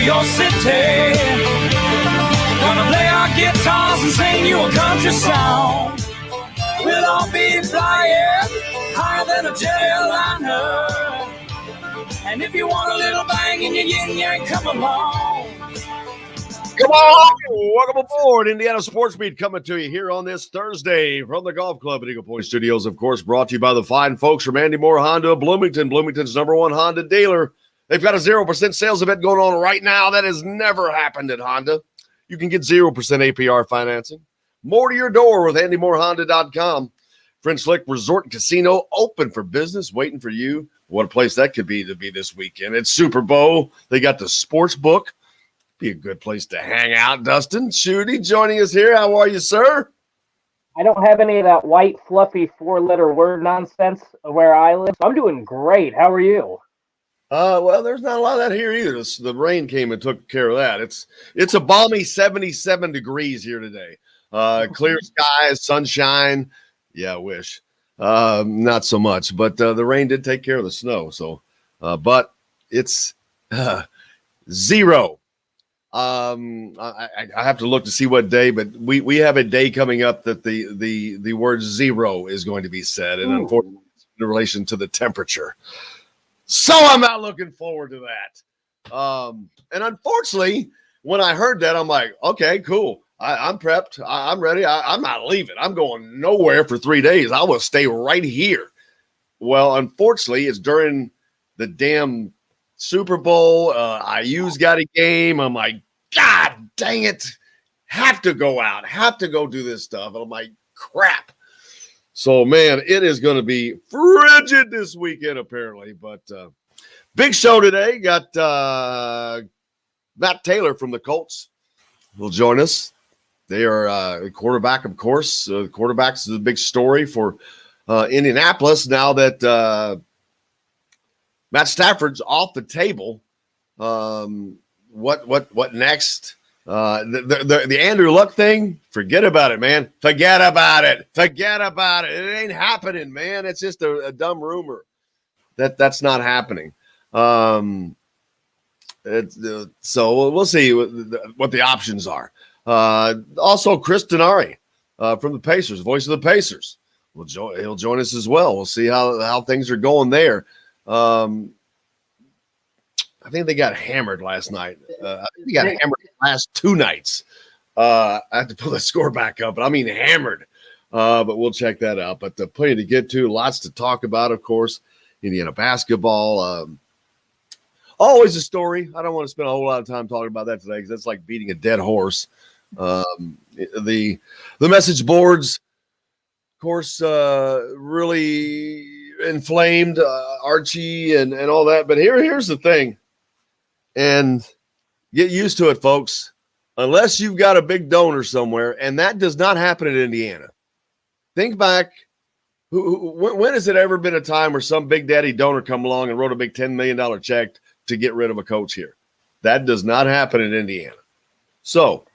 your city. Gonna play our guitars and sing you a country song. We'll all be flying higher than a jetliner. And if you want a little bang in your yin-yang, come along. Come on, welcome aboard. Indiana Sports Beat coming to you here on this Thursday from the Golf Club at Eagle Point Studios, of course, brought to you by the fine folks from Andy Moore Honda of Bloomington, Bloomington's #1 Honda dealer. They've got a 0% sales event going on right now. That has never happened at Honda. You can get 0% APR financing. More to your door with AndyMooreHonda.com. French Lick Resort and Casino open for business, waiting for you. What a place that could be to be this weekend. It's Super Bowl. They got the sports book. Be a good place to hang out. Dustin Schutte joining us here. How are you, sir? I don't have any of that white, fluffy, four-letter word nonsense where I live. I'm doing great. How are you? Well, there's not a lot of that here either. The rain came and took care of that. It's a balmy 77 degrees here today. Clear skies, sunshine. Yeah, I wish. Not so much, but the rain did take care of the snow. So, but it's 0. I have to look to see what day, but we have a day coming up that the word 0 is going to be said, and unfortunately, in relation to the temperature. So I'm not looking forward to that. And unfortunately, when I heard that, I'm like, okay, cool. I'm prepped. I'm ready. I'm not leaving. I'm going nowhere for 3 days. I will stay right here. Well, unfortunately, it's during the damn Super Bowl. IU's got a game. I'm like, God dang it. Have to go out. Have to go do this stuff. And I'm like, crap. So, man, it is going to be frigid this weekend, apparently. But big show today. Got Matt Taylor from the Colts will join us. They are a quarterback, of course. Quarterbacks is a big story for Indianapolis now that Matt Stafford's off the table. What next? The Andrew Luck thing, forget about it, man. Forget about it. Forget about it. It ain't happening, man. It's just a dumb rumor that's not happening. So we'll see what the options are. Also, Chris Denari from the Pacers, voice of the Pacers, he'll join us as well. We'll see how things are going there. I think they got hammered last night. I think they got hammered the last 2 nights. I have to pull the score back up, but I mean hammered. But we'll check that out. But plenty to get to, lots to talk about, of course. Indiana basketball. Always a story. I don't want to spend a whole lot of time talking about that today because that's like beating a dead horse. The message boards, of course, really inflamed Archie and all that. But here's the thing, and get used to it, folks. Unless you've got a big donor somewhere, and that does not happen in Indiana. Think back. When has it ever been a time where some big daddy donor come along and wrote a big $10 million check to get rid of a coach here? That does not happen in Indiana. So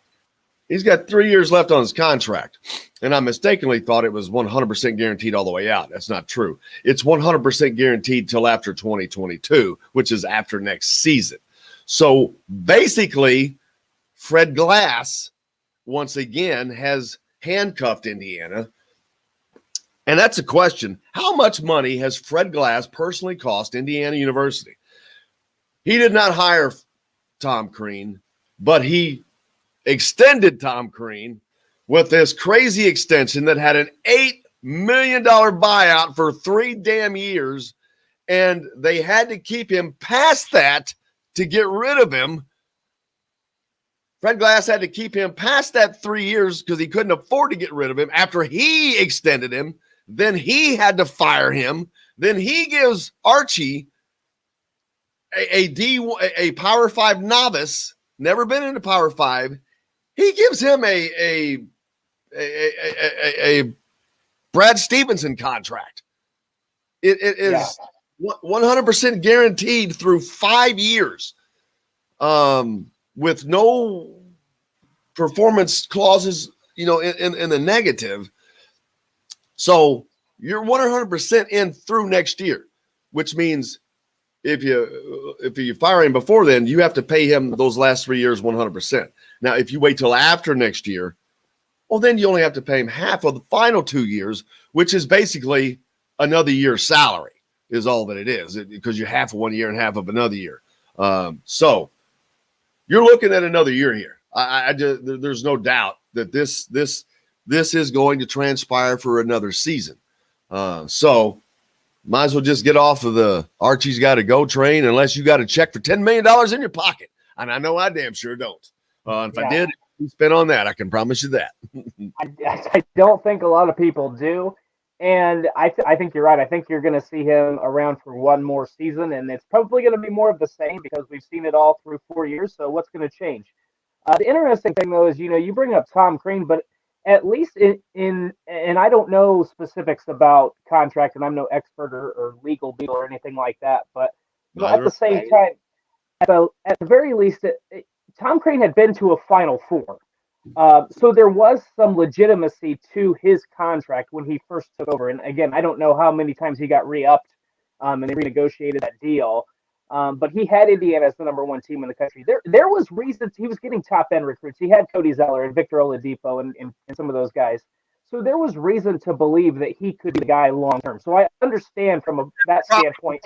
he's got 3 years left on his contract, and I mistakenly thought it was 100% guaranteed all the way out. That's not true. It's 100% guaranteed till after 2022, which is after next season. So basically, Fred Glass, once again, has handcuffed Indiana. And that's a question. How much money has Fred Glass personally cost Indiana University? He did not hire Tom Crean, but he extended Tom Crean with this crazy extension that had an $8 million buyout for 3 damn years, and they had to keep him past that to get rid of him. Fred Glass had to keep him past that 3 years because he couldn't afford to get rid of him after he extended him. Then he had to fire him. Then he gives Archie, a Power 5 novice, never been in a Power 5. He gives him a Brad Stevenson contract. It is 100% guaranteed through 5 years, with no performance clauses, in the negative. So you're 100% in through next year, which means if you fire him before then, you have to pay him those last 3 years 100%. Now, if you wait till after next year, well, then you only have to pay him half of the final 2 years, which is basically another year's salary is all that it is, because you're half of 1 year and half of another year. So you're looking at another year here. There's no doubt that this is going to transpire for another season. So might as well just get off of the Archie's got to go train, unless you got a check for $10 million in your pocket. And I know I damn sure don't. If I did, I'd spend on that. I can promise you that. I don't think a lot of people do. And I think you're right. I think you're going to see him around for one more season, and it's probably going to be more of the same because we've seen it all through 4 years. So what's going to change? The interesting thing, though, is, you bring up Tom Crean, but at least in and I don't know specifics about contract, and I'm no expert or legal deal or anything like that. But at the same time, at the very least, Tom Crean had been to a Final Four. So there was some legitimacy to his contract when he first took over. And again, I don't know how many times he got re-upped and they renegotiated that deal. But he had Indiana as the number one team in the country. There was reasons he was getting top end recruits. He had Cody Zeller and Victor Oladipo and some of those guys. So there was reason to believe that he could be the guy long term. So I understand from that standpoint.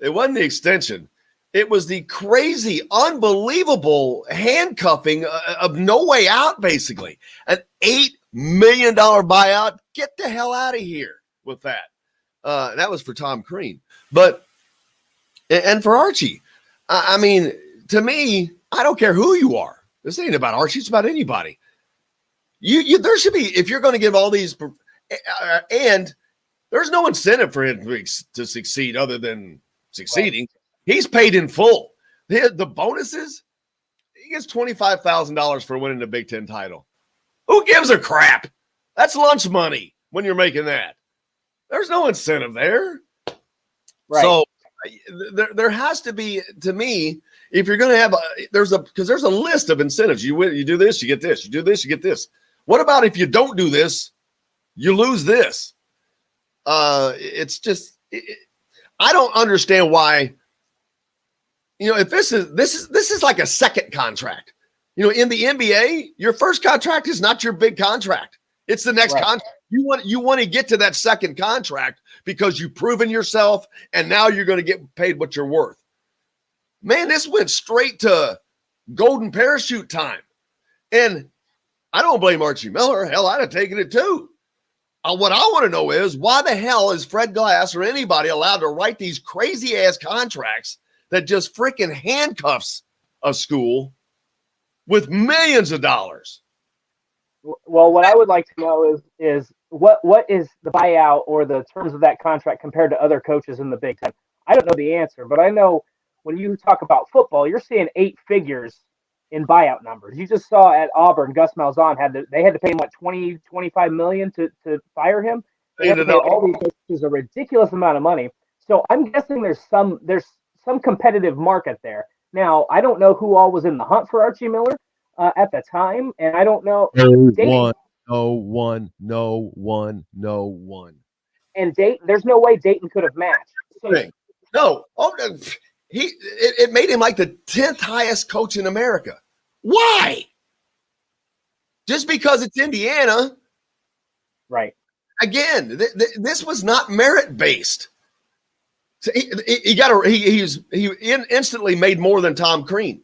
It wasn't the extension. It was the crazy, unbelievable handcuffing of no way out, basically. An $8 million buyout. Get the hell out of here with that. That was for Tom Crean. And for Archie, I mean, to me, I don't care who you are. This ain't about Archie. It's about anybody. There should be, if you're going to give all these, and there's no incentive for him to succeed other than succeeding. Right. He's paid in full. The bonuses, he gets $25,000 for winning the Big Ten title. Who gives a crap? That's lunch money when you're making that. There's no incentive there. Right. So there has to be, to me, if you're going to have because there's a list of incentives. You do this, you get this. You do this, you get this. What about if you don't do this, you lose this? It's just I don't understand why. If this is like a second contract. In the NBA, your first contract is not your big contract. It's the next contract. You want to get to that second contract because you've proven yourself, and now you're going to get paid what you're worth. Man, this went straight to golden parachute time. And I don't blame Archie Miller. Hell, I'd have taken it too. What I want to know is, why the hell is Fred Glass or anybody allowed to write these crazy-ass contracts that just freaking handcuffs a school with millions of dollars? Well, what I would like to know is what is the buyout or the terms of that contract compared to other coaches in the Big Ten? I don't know the answer, but I know when you talk about football, you're seeing 8 figures in buyout numbers. You just saw at Auburn, Gus Malzahn had to pay him 25 million to fire him. They had to pay all these coaches a ridiculous amount of money. So I'm guessing there's some competitive market there. Now, I don't know who all was in the hunt for Archie Miller at the time, and I don't know. No one. And Dayton, there's no way Dayton could have matched. So, it made him like the 10th highest coach in America. Why? Just because it's Indiana. Right. Again, this was not merit based. So he instantly made more than Tom Crean.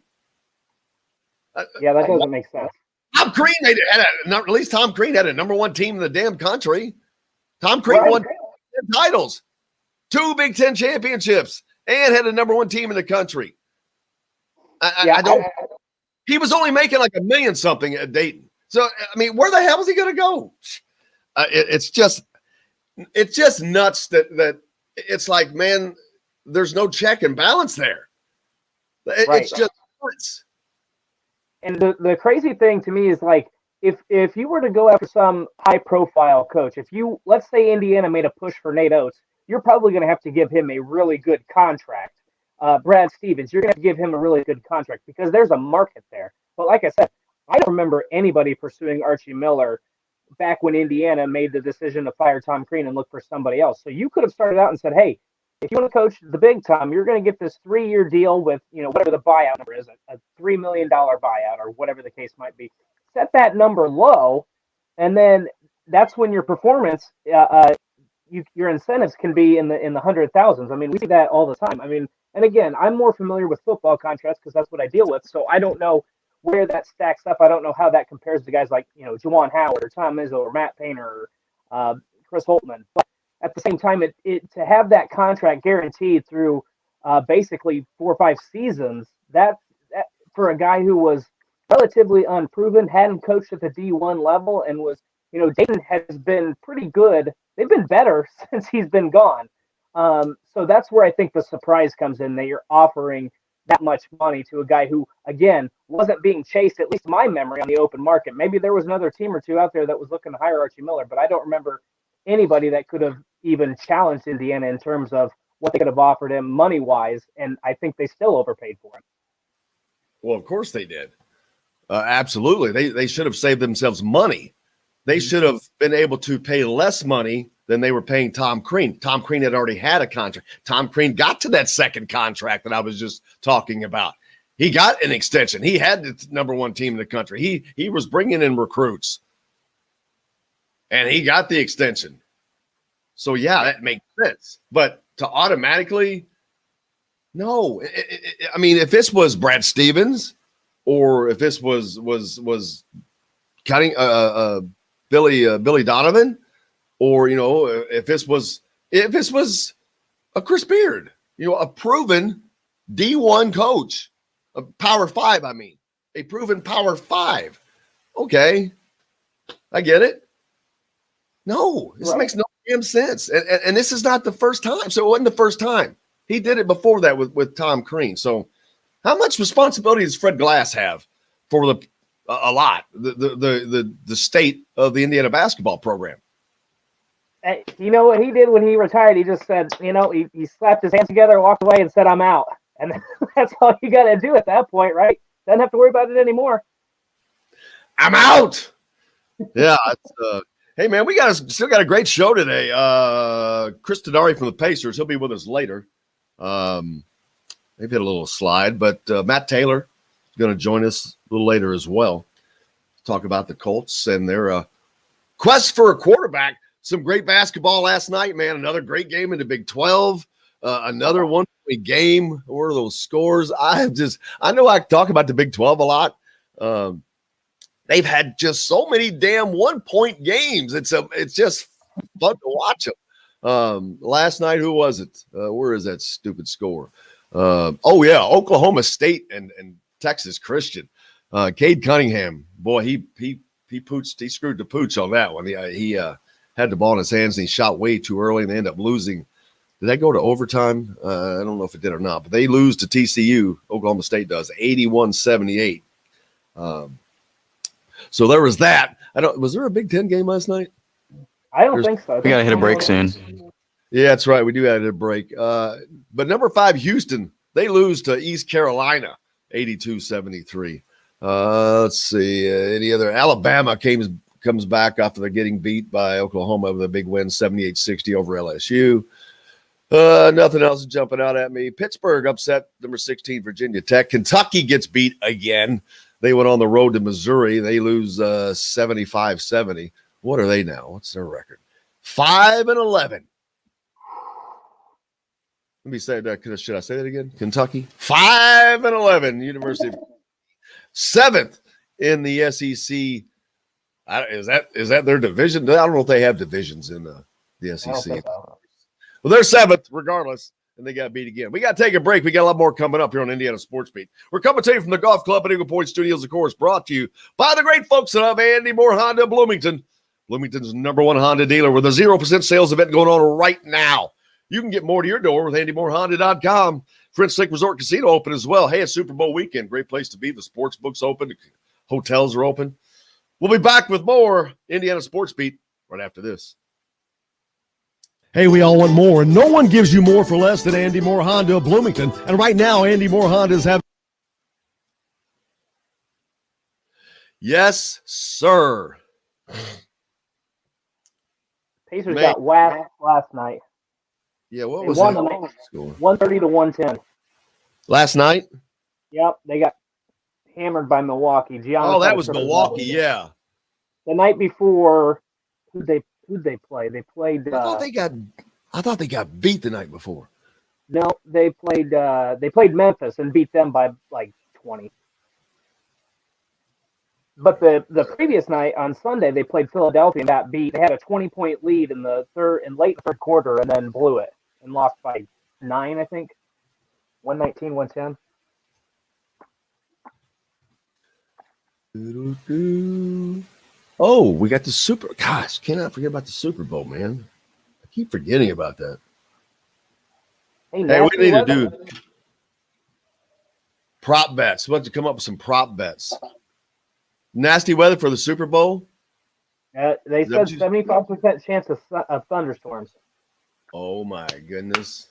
Yeah, that doesn't make sense. Tom Crean at least Tom Crean had a number one team in the damn country. Tom Crean won 10 titles, 2 Big Ten championships, and had a number one team in the country. He was only making like $1 million something at Dayton. So I mean, where the hell is he going to go? It's just nuts that it's like, man, there's no check and balance there. It's just nuts. And the crazy thing to me is, like, if you were to go after some high profile coach, let's say Indiana made a push for Nate Oates, you're probably going to have to give him a really good contract. Brad Stevens, you're going to have to give him a really good contract because there's a market there. But like I said, I don't remember anybody pursuing Archie Miller back when Indiana made the decision to fire Tom Crean and look for somebody else. So you could have started out and said, hey, if you want to coach the big time, you're going to get this 3-year deal with, whatever the buyout number is, a $3 million buyout or whatever the case might be. Set that number low, and then that's when your performance, your incentives can be in the hundred thousands. I mean, we see that all the time. I mean, and again, I'm more familiar with football contracts because that's what I deal with. So I don't know where that stacks up. I don't know how that compares to guys like, Juwan Howard or Tom Izzo or Matt Painter or Chris Holtman. But at the same time, it to have that contract guaranteed through basically 4 or 5 seasons, that for a guy who was relatively unproven, hadn't coached at the D1 level, and was, Dayton has been pretty good. They've been better since he's been gone. So that's where I think the surprise comes in, that you're offering that much money to a guy who, again, wasn't being chased, at least my memory, on the open market. Maybe there was another team or two out there that was looking to hire Archie Miller, but I don't remember anybody that could have even challenged Indiana in terms of what they could have offered him money-wise, and I think they still overpaid for him. Well, of course they did. Absolutely. They should have saved themselves money. They should have been able to pay less money than they were paying Tom Crean. Tom Crean had already had a contract. Tom Crean got to that second contract that I was just talking about. He got an extension. He had the number 1 team in the country. He was bringing in recruits, and he got the extension. So, yeah, that makes sense. But to automatically, no. I mean, if this was Brad Stevens, or if this was cutting Billy Donovan, or if this was a Chris Beard, a proven D1 coach, a Power 5. I mean, a proven Power 5. Okay, I get it. No, this makes no damn sense, and this is not the first time. So it wasn't the first time. He did it before that with Tom Crean. So how much responsibility does Fred Glass have for a lot, the state of the Indiana basketball program? You know what he did when he retired? He just said, he slapped his hands together, walked away, and said, "I'm out." And that's all you got to do at that point, right? Doesn't have to worry about it anymore. I'm out. Yeah. Hey, man, we still got a great show today. Chris Denari from the Pacers. He'll be with us later. Maybe a little slide, but Matt Taylor is going to join us a little later as well. Talk about the Colts and their quest for a quarterback. Some great basketball last night, man. Another great game in the Big 12. Another one-point game. What are those scores? I know I talk about the Big 12 a lot. They've had just so many damn one-point games. It's just fun to watch them. Last night, who was it? Where is that stupid score? Oklahoma State and Texas Christian. Cade Cunningham, boy, he pooched. He screwed the pooch on that one. He had the ball in his hands and he shot way too early and they end up losing. Did that go to overtime? I don't know if it did or not, but they lose to TCU. Oklahoma State does 81-78. So there was that. Was there a Big Ten game last night? I don't think so. We got to hit a break soon. Yeah, that's right. We do have a break. But number 5, Houston, they lose to East Carolina, 82-73. Let's see. Any other? Alabama comes back after they're getting beat by Oklahoma with a big win, 78-60 over LSU. Nothing else is jumping out at me. Pittsburgh upset number 16, Virginia Tech. Kentucky gets beat again. They went on the road to Missouri. They lose 75-70. What are they now? What's their record? 5-11. Let me say that. Should I say that again? Kentucky 5-11. University of 7th in the SEC. Is that their division? I don't know if they have divisions in the SEC. Well, they're 7th regardless, and they got beat again. We got to take a break. We got a lot more coming up here on Indiana Sports Beat. We're coming to you from the Golf Club at Eagle Point Studios, of course, brought to you by the great folks of Andy Moore Honda Bloomington. Bloomington's #1 Honda dealer with a 0% sales event going on right now. You can get more to your door with AndyMooreHonda.com. French Lake Resort Casino open as well. Hey, it's Super Bowl weekend. Great place to be. The sports book's open. The hotels are open. We'll be back with more Indiana Sports Beat right after this. Hey, we all want more, and no one gives you more for less than Andy Moore Honda of Bloomington. And right now, Andy Moore Honda's having... Yes, sir. Pacers got waxed last night. Yeah, what They was won that tonight, score? 130 to 110. Last night? Yep, they got hammered by Milwaukee. Giannis Oh, that had a was triple-double. Milwaukee, yeah. The night before, who'd they play? They played. I thought they got beat the night before. No, they played Memphis and beat them by like 20. But the previous night on Sunday they played Philadelphia and got beat. They had a 20-point lead in the late third quarter and then blew it and lost by 9, I think. 119, 110. Oh, we got the Super. Gosh, cannot forget about the Super Bowl, man. I keep forgetting about that. Hey, Hey, we need to weather. do prop bets. We'll have to come up with some prop bets. Nasty weather for the Super Bowl? They Is that said what you- 75% chance of thunderstorms. Oh, my goodness.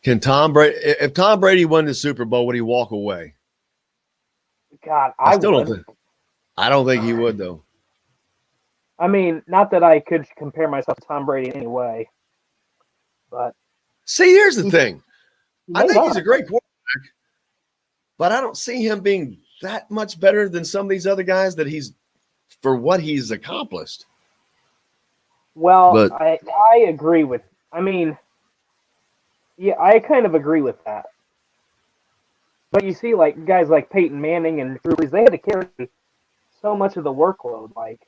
Can Tom Brady, if Tom Brady won the Super Bowl, would he walk away? God, I I still would. don't think. I don't think he would, though. I mean, not that I could compare myself to Tom Brady in any way, but See, here's the thing. I may think he's not. a great quarterback, but I don't see him being that much better than some of these other guys that he's for what he's accomplished. Well, But- I agree with. I mean, yeah, I kind of agree with that. But you see, like guys like Peyton Manning and Drew Brees, they had to carry so much of the workload. Like,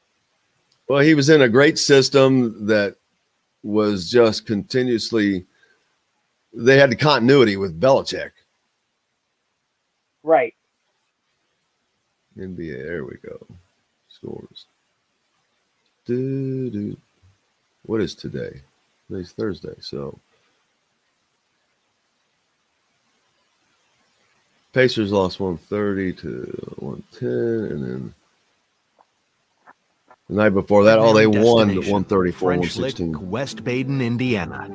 Well, he was in a great system that was just continuously. They had the continuity with Belichick. right? NBA, there we go. Scores. What is today? Today's Thursday, so Pacers lost 130 to 110, and then the night before that, they won Destination, 134, French Lick, 116. West Baden, Indiana.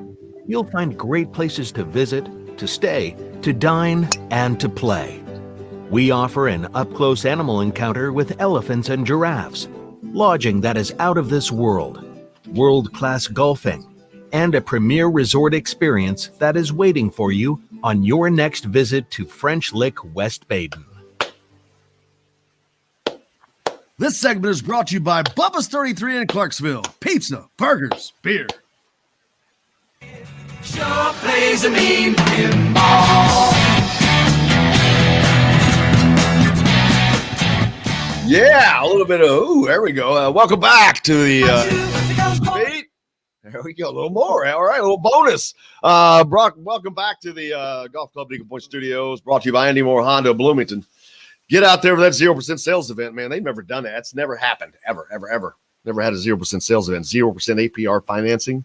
You'll find great places to visit, to stay, to dine, and to play. We offer an up-close animal encounter with elephants and giraffes, lodging that is out of this world, world-class golfing, and a premier resort experience that is waiting for you on your next visit to French Lick, West Baden. This segment is brought to you by Bubba's 33 in Clarksville. Pizza, burgers, beer. Sure plays a mean pinball. Yeah, a little bit of, there we go. Welcome back to the beat. There we go, a little more. All right, a little bonus. Brock, welcome back to the Golf Club Eagle Point Studios, brought to you by Andy Moore Honda of Bloomington. Get out there for that 0% sales event, man. They've never done that. It's never happened, ever. Never had a 0% sales event. 0% APR financing.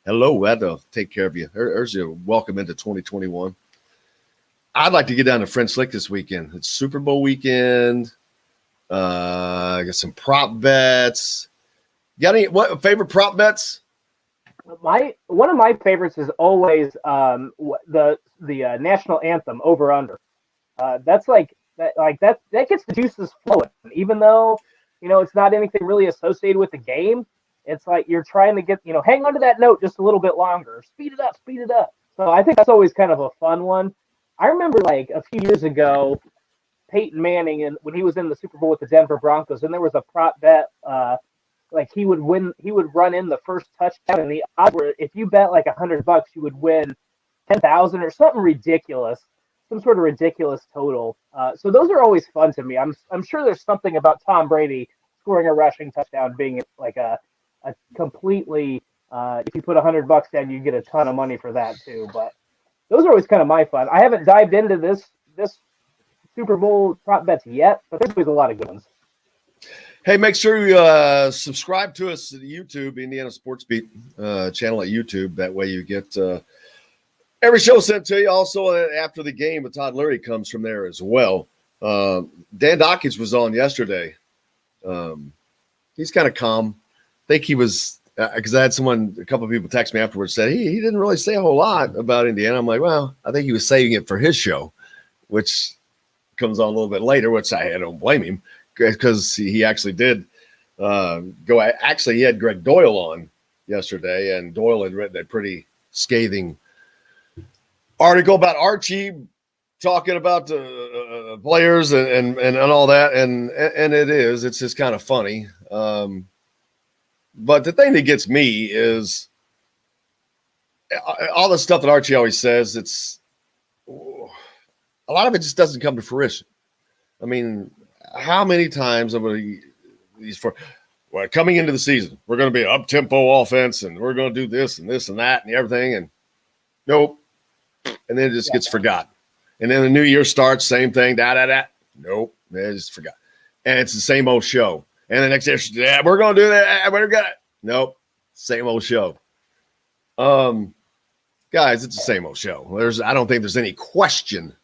Hello, that'll take care of you. There's your welcome into 2021. I'd like to get down to French Lick this weekend. It's Super Bowl weekend. I got some prop bets. Got any favorite prop bets? One of my favorites is always the national anthem over under. That's that gets the juices flowing, even though it's not anything really associated with the game. It's like you're trying to get hang on to that note just a little bit longer, speed it up. So I think that's always kind of a fun one. I remember like a few years ago, Peyton Manning, and when he was in the Super Bowl with the Denver Broncos, and there was a prop bet, like he would run in the first touchdown, and the odds were if you bet like $100, you would win 10,000 or something ridiculous, some sort of ridiculous total. So those are always fun to me. I'm sure there's something about Tom Brady scoring a rushing touchdown being like a completely if you put $100 down, you get a ton of money for that too. But those are always kind of my fun. I haven't dived into this Super Bowl prop bets yet, but there's always a lot of good ones. Hey, make sure you subscribe to us at YouTube, Indiana Sports Beat channel at YouTube. That way you get every show sent to you. Also, after the game, with Todd Lurie comes from there as well. Dan Dawkins was on yesterday. He's kind of calm. I think he was because I had a couple of people text me afterwards, said he didn't really say a whole lot about Indiana. I'm like, well, I think he was saving it for his show, which comes on a little bit later, which I don't blame him because he actually did go. Actually, he had Greg Doyle on yesterday, and Doyle had written a pretty scathing article about Archie talking about the players and all that, and it's just kind of funny. But the thing that gets me is all the stuff that Archie always says. It's a lot of it just doesn't come to fruition. I mean, how many times coming into the season, we're going to be an up-tempo offense, and we're going to do this and that and everything, and nope. And then it just gets forgotten. And then the new year starts, same thing, nope, they just forgot. And it's the same old show. And the next year, we're going to do that. We're going to, nope, same old show. Guys, it's the same old show. I don't think there's any question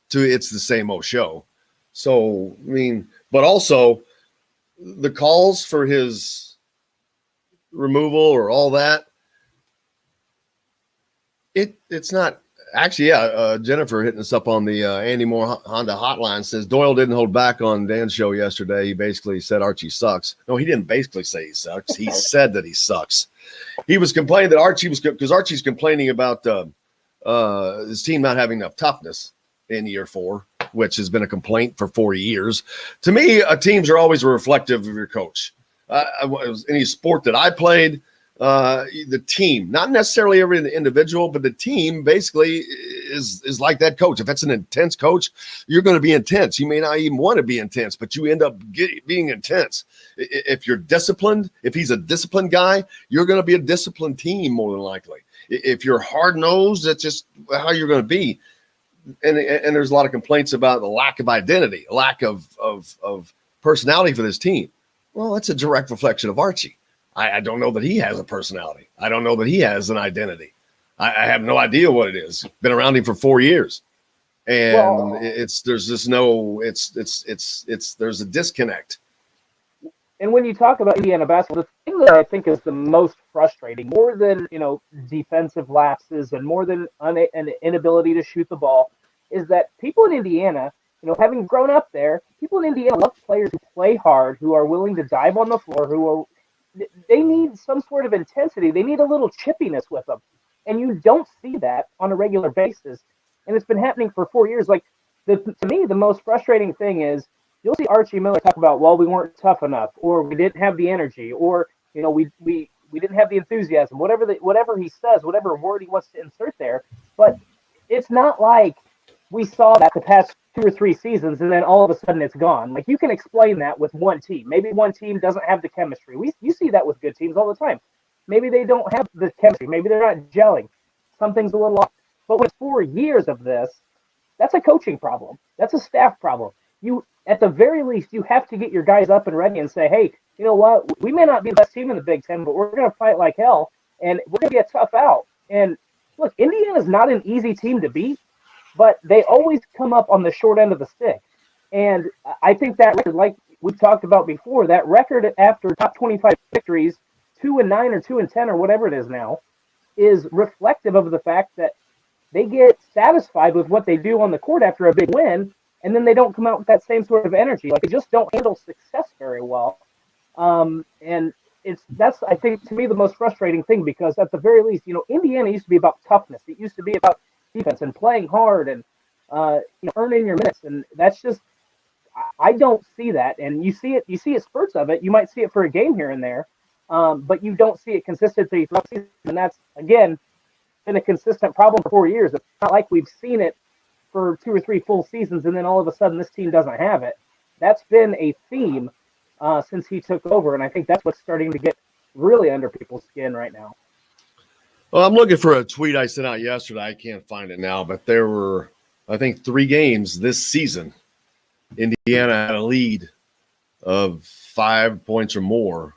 to it's the same old show. So, I mean, but also the calls for his removal or all that, it's not actually, Jennifer hitting us up on the Andy Moore Honda hotline says Doyle didn't hold back on Dan's show yesterday. He basically said Archie sucks. No, he didn't basically say he sucks. He said that he sucks. He was complaining that Archie was because Archie's complaining about his team not having enough toughness in year 4, which has been a complaint for 4 years. To me, teams are always reflective of your coach. Any sport that I played, the team, not necessarily every individual, but the team basically is like that coach. If it's an intense coach, you're going to be intense. You may not even want to be intense, but you end up being intense. If you're disciplined, if he's a disciplined guy, you're going to be a disciplined team more than likely. If you're hard-nosed, that's just how you're going to be. And there's a lot of complaints about the lack of identity, lack of personality for this team. Well, that's a direct reflection of Archie. I don't know that he has a personality. I don't know that he has an identity. I have no idea what it is. Been around him for 4 years, and there's a disconnect. And when you talk about Indiana basketball, the thing that I think is the most frustrating, more than defensive lapses and more than an inability to shoot the ball, is that people in Indiana, having grown up there, people in Indiana love players who play hard, who are willing to dive on the floor, they need some sort of intensity. They need a little chippiness with them. And you don't see that on a regular basis. And it's been happening for 4 years. Like, to me, the most frustrating thing is you'll see Archie Miller talk about, well, we weren't tough enough, or we didn't have the energy, or, we didn't have the enthusiasm, whatever he says, whatever word he wants to insert there. But it's not like we saw that the past 2 or 3 seasons, and then all of a sudden it's gone. Like, you can explain that with one team. Maybe one team doesn't have the chemistry. You see that with good teams all the time. Maybe they don't have the chemistry. Maybe they're not gelling. Something's a little off. But when it's 4 years of this, that's a coaching problem. That's a staff problem. You, at the very least, you have to get your guys up and ready and say, hey, you know what? We may not be the best team in the Big Ten, but we're going to fight like hell, and we're going to be a tough out. And look, Indiana's not an easy team to beat, but they always come up on the short end of the stick. And I think that record, like we've talked about before, that record after top 25 victories, 2-9 or 2-10 or whatever it is now, is reflective of the fact that they get satisfied with what they do on the court after a big win, and then they don't come out with that same sort of energy. Like, they just don't handle success very well. And that's, I think, to me, the most frustrating thing, because at the very least, Indiana used to be about toughness. It used to be about defense and playing hard and earning your minutes, and that's just, I don't see that. And you see it spurts of it. You might see it for a game here and there, but you don't see it consistently throughout the season. And that's, again, been a consistent problem for 4 years. It's not like we've seen it for 2 or 3 full seasons and then all of a sudden this team doesn't have it. That's been a theme since he took over, and I think that's what's starting to get really under people's skin right now. Well, I'm looking for a tweet I sent out yesterday. I can't find it now, but there were, I think, 3 games this season. Indiana had a lead of 5 points or more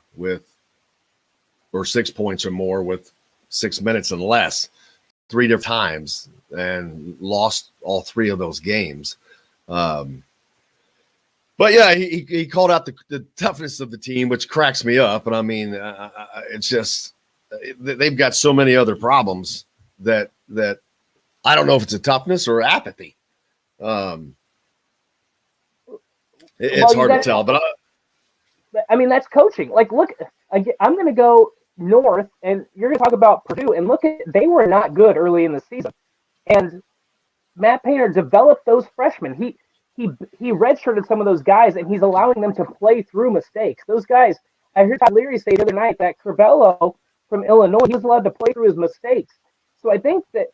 or 6 points or more with 6 minutes and less 3 different times, and lost all 3 of those games. But yeah, he called out the toughness of the team, which cracks me up. And I mean, it's just, they've got so many other problems that I don't know if it's a toughness or apathy. It's hard to tell, but I mean, that's coaching. Like, look, I'm going to go north, and you're going to talk about Purdue, and look at they were not good early in the season, and Matt Painter developed those freshmen. He redshirted some of those guys, and he's allowing them to play through mistakes. Those guys, I heard Todd Leary say the other night that Crivello from Illinois, he was allowed to play through his mistakes. So I think that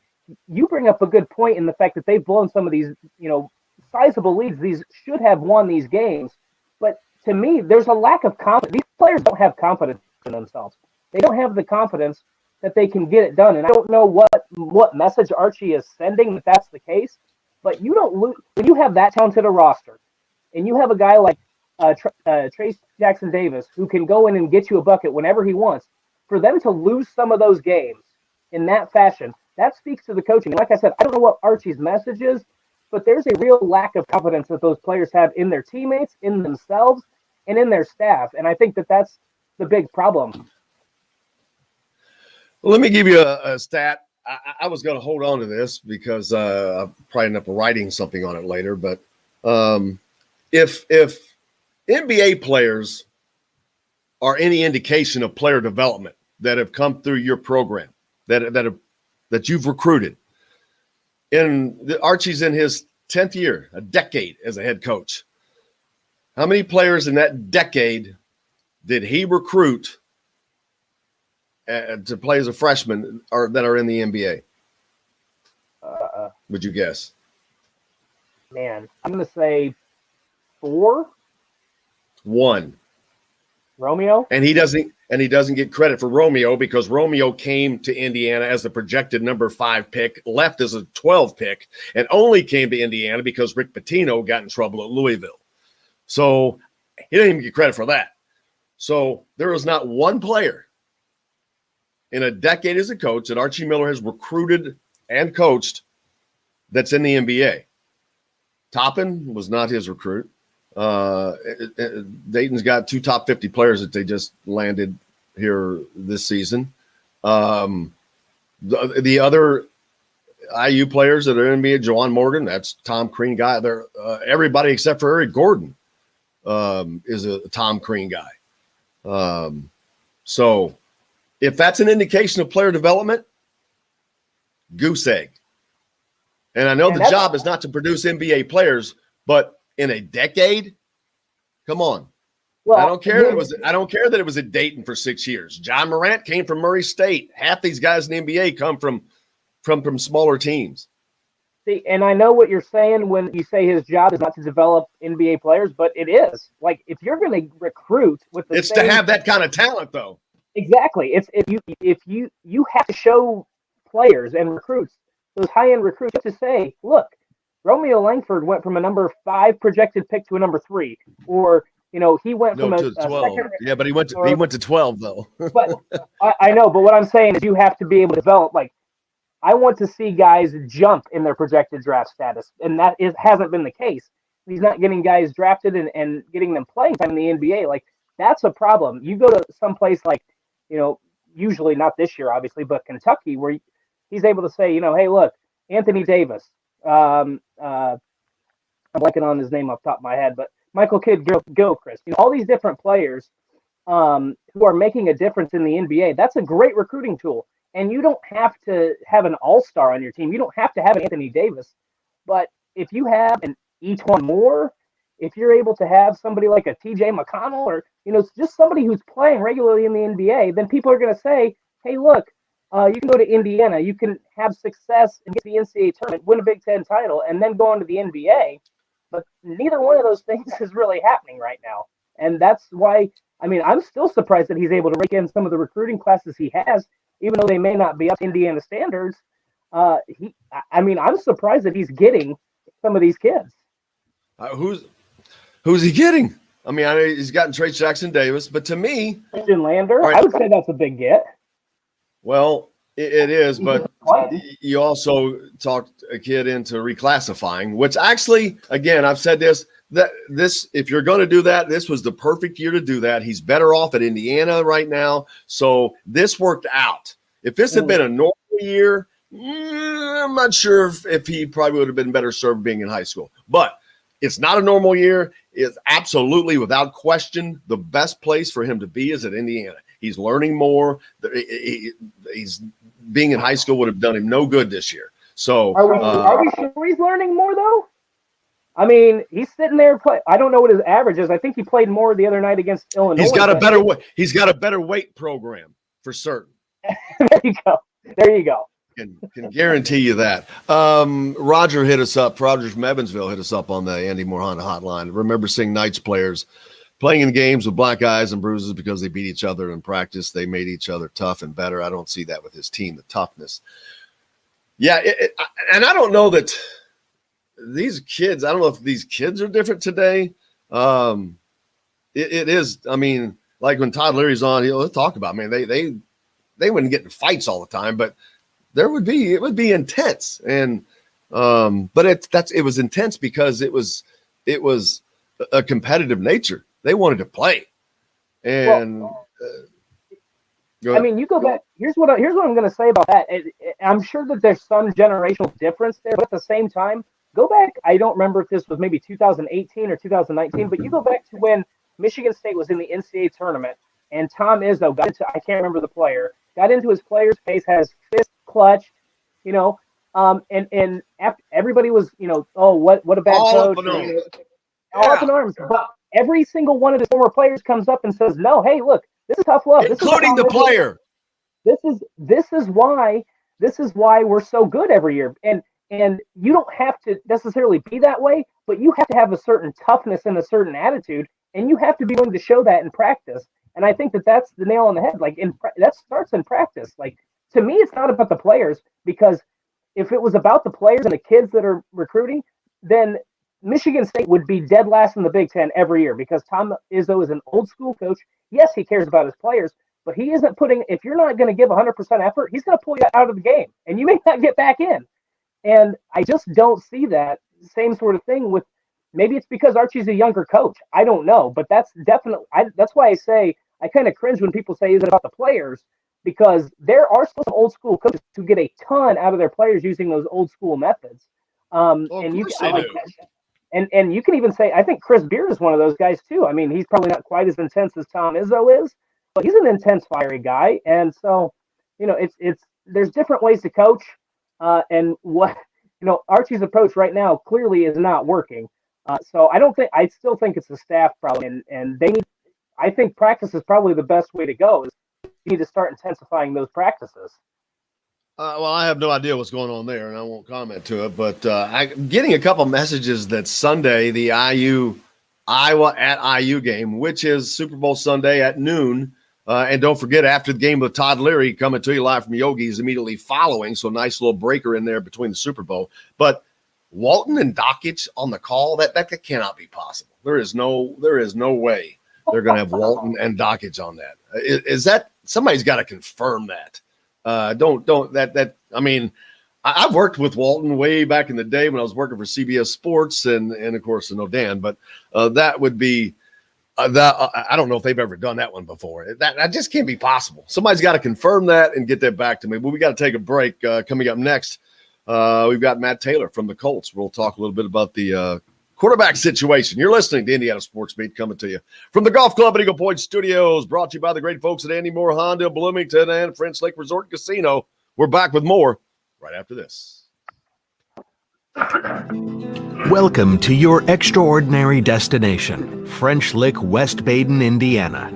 you bring up a good point in the fact that they've blown some of these, sizable leads. These should have won these games, but to me, there's a lack of confidence. These players don't have confidence in themselves. They don't have the confidence that they can get it done. And I don't know what message Archie is sending that that's the case, but you don't lose when you have that talented a roster, and you have a guy like Trace Jackson Davis who can go in and get you a bucket whenever he wants. For them to lose some of those games in that fashion, that speaks to the coaching. Like I said, I don't know what Archie's message is, but there's a real lack of confidence that those players have in their teammates, in themselves, and in their staff. And I think that that's the big problem. Well, let me give you a stat. I was going to hold on to this because I'll probably end up writing something on it later. But if NBA players are any indication of player development that have come through your program, that you've recruited, Archie's in his 10th year, a decade as a head coach. How many players in that decade did he recruit to play as a freshman that are in the NBA? Would you guess? Man, I'm going to say 4. 1. Romeo? And he doesn't get credit for Romeo because Romeo came to Indiana as the projected number 5 pick, left as a 12 pick, and only came to Indiana because Rick Pitino got in trouble at Louisville. So he didn't even get credit for that. So there was not one player in a decade as a coach that Archie Miller has recruited and coached that's in the NBA. Toppin was not his recruit. Dayton's got 2 top 50 players that they just landed here this season. The other IU players that are in NBA, Jawan Morgan, that's Tom Crean guy. They're everybody except for Eric Gordon is a Tom Crean guy. So if that's an indication of player development, goose egg. And I know the job is not to produce NBA players, but in a decade, come on. Well, I don't care that it was at Dayton for 6 years. John Morant came from Murray State. Half these guys in the NBA come from smaller teams. See, and I know what you're saying when you say his job is not to develop NBA players, but it is. Like, if you're going to recruit with the to have that kind of talent, though. Exactly. It's if you have to show players and recruits, those high-end recruits, you have to say, look, Romeo Langford went from a number 5 projected pick to a number 3, or he went from a 12. Yeah, but he went to 12 though. But I know. But what I'm saying is, you have to be able to develop. Like, I want to see guys jump in their projected draft status, and hasn't been the case. He's not getting guys drafted and getting them playing time in the NBA. Like, that's a problem. You go to some place like, usually not this year, obviously, but Kentucky, where he's able to say, hey, look, Anthony Davis. I'm blanking on his name off the top of my head, but Michael Kidd-Gilchrist, all these different players who are making a difference in the NBA. That's a great recruiting tool. And you don't have to have an all-star on your team. You don't have to have an Anthony Davis. But if you have an E'Twaun Moore, if you're able to have somebody like a TJ McConnell, or just somebody who's playing regularly in the NBA, then people are going to say, hey, look, you can go to Indiana, you can have success and get to the NCAA tournament, win a Big Ten title, and then go on to the NBA. But neither one of those things is really happening right now. And that's why, I'm still surprised that he's able to rake in some of the recruiting classes he has, even though they may not be up to Indiana standards. I'm surprised that he's getting some of these kids. Who's he getting? I know he's gotten Trace Jackson Davis, but to me, Christian Lander, right, I would say that's a big get. Well, it is, but you also talked a kid into reclassifying, which actually, again, I've said this, if you're going to do that, this was the perfect year to do that. He's better off at Indiana right now. So this worked out. If this had been a normal year, I'm not sure if he probably would have been better served being in high school. But It's not a normal year. It's absolutely, without question, the best place for him to be is at Indiana. He's learning more. He's being in high school would have done him no good this year. So are we sure he's learning more though? I mean, he's sitting there play. I don't know what his average is. I think he played more the other night against Illinois. He's got a better way. He's got a better weight program for certain. There you go. There you go. Can guarantee you that. Roger hit us up. Roger from Evansville hit us up on the Andy Moore Honda hotline. Remember seeing Knights players playing in games with black eyes and bruises because they beat each other in practice. They made each other tough and better. I don't see that with his team, the toughness. Yeah, and I don't know that these kids, I don't know if these kids are different today. It is, I mean, like when Todd Leary's on, he'll talk about, man, they wouldn't get in fights all the time, but it would be intense. And but it was intense because it was a competitive nature. They wanted to play. And I mean, you go back. Here's what I'm going to say about that. I'm sure that there's some generational difference there, but at the same time, go back. I don't remember if this was maybe 2018 or 2019, but you go back to when Michigan State was in the NCAA tournament, and Tom Izzo got into, I can't remember the player, got into his player's face, had his fist clutched, and after everybody was, oh, what a bad coach. All up in arms. But every single one of his former players comes up and says, no, hey, look, this is tough love. Including the player. This is why we're so good every year. And you don't have to necessarily be that way, but you have to have a certain toughness and a certain attitude, and you have to be willing to show that in practice. And I think that that's the nail on the head. Like that starts in practice. Like to me, it's not about the players, because if it was about the players and the kids that are recruiting, then Michigan State would be dead last in the Big Ten every year, because Tom Izzo is an old school coach. Yes, he cares about his players, but he isn't if you're not going to give 100% effort, he's going to pull you out of the game and you may not get back in. And I just don't see that same sort of thing with, maybe it's because Archie's a younger coach. I don't know, but that's definitely, that's why I say I kind of cringe when people say, is it about the players? Because there are still some old school coaches who get a ton out of their players using those old school methods. And you can even say, I think Chris Beard is one of those guys too. I mean, he's probably not quite as intense as Tom Izzo is, but he's an intense, fiery guy. And so, there's different ways to coach. And what, Archie's approach right now clearly is not working. So I still think it's the staff problem, and I think practice is probably the best way to go. Is you need to start intensifying those practices. Well, I have no idea what's going on there, and I won't comment to it. But I'm getting a couple messages that Sunday, the Iowa at IU game, which is Super Bowl Sunday at noon. And don't forget, after the game with Todd Leary, coming to you live from Yogi's immediately following. So nice little breaker in there between the Super Bowl. But Walton and Dockich on the call, that cannot be possible. There is no way they're going to have Walton and Dockich on that. Is that somebody's got to confirm that? I mean, I've worked with Walton way back in the day when I was working for CBS Sports and of course, I know Dan, but that would be I don't know if they've ever done that one before. That just can't be possible. Somebody's got to confirm that and get that back to me. But we got to take a break. Coming up next, we've got Matt Taylor from the Colts. We'll talk a little bit about the quarterback situation. You're listening to Indiana Sports Beat, coming to you from the Golf Club at Eagle Point Studios, brought to you by the great folks at Andy Moore Honda, Bloomington, and French Lake Resort and Casino. We're back with more right after this. Welcome to your extraordinary destination, French Lick, West Baden, Indiana.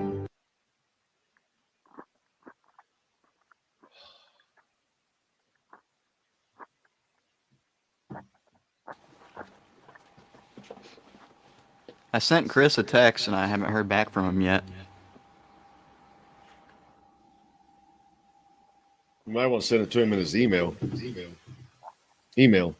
I sent Chris a text and I haven't heard back from him yet. You might want to send it to him in his email. Email.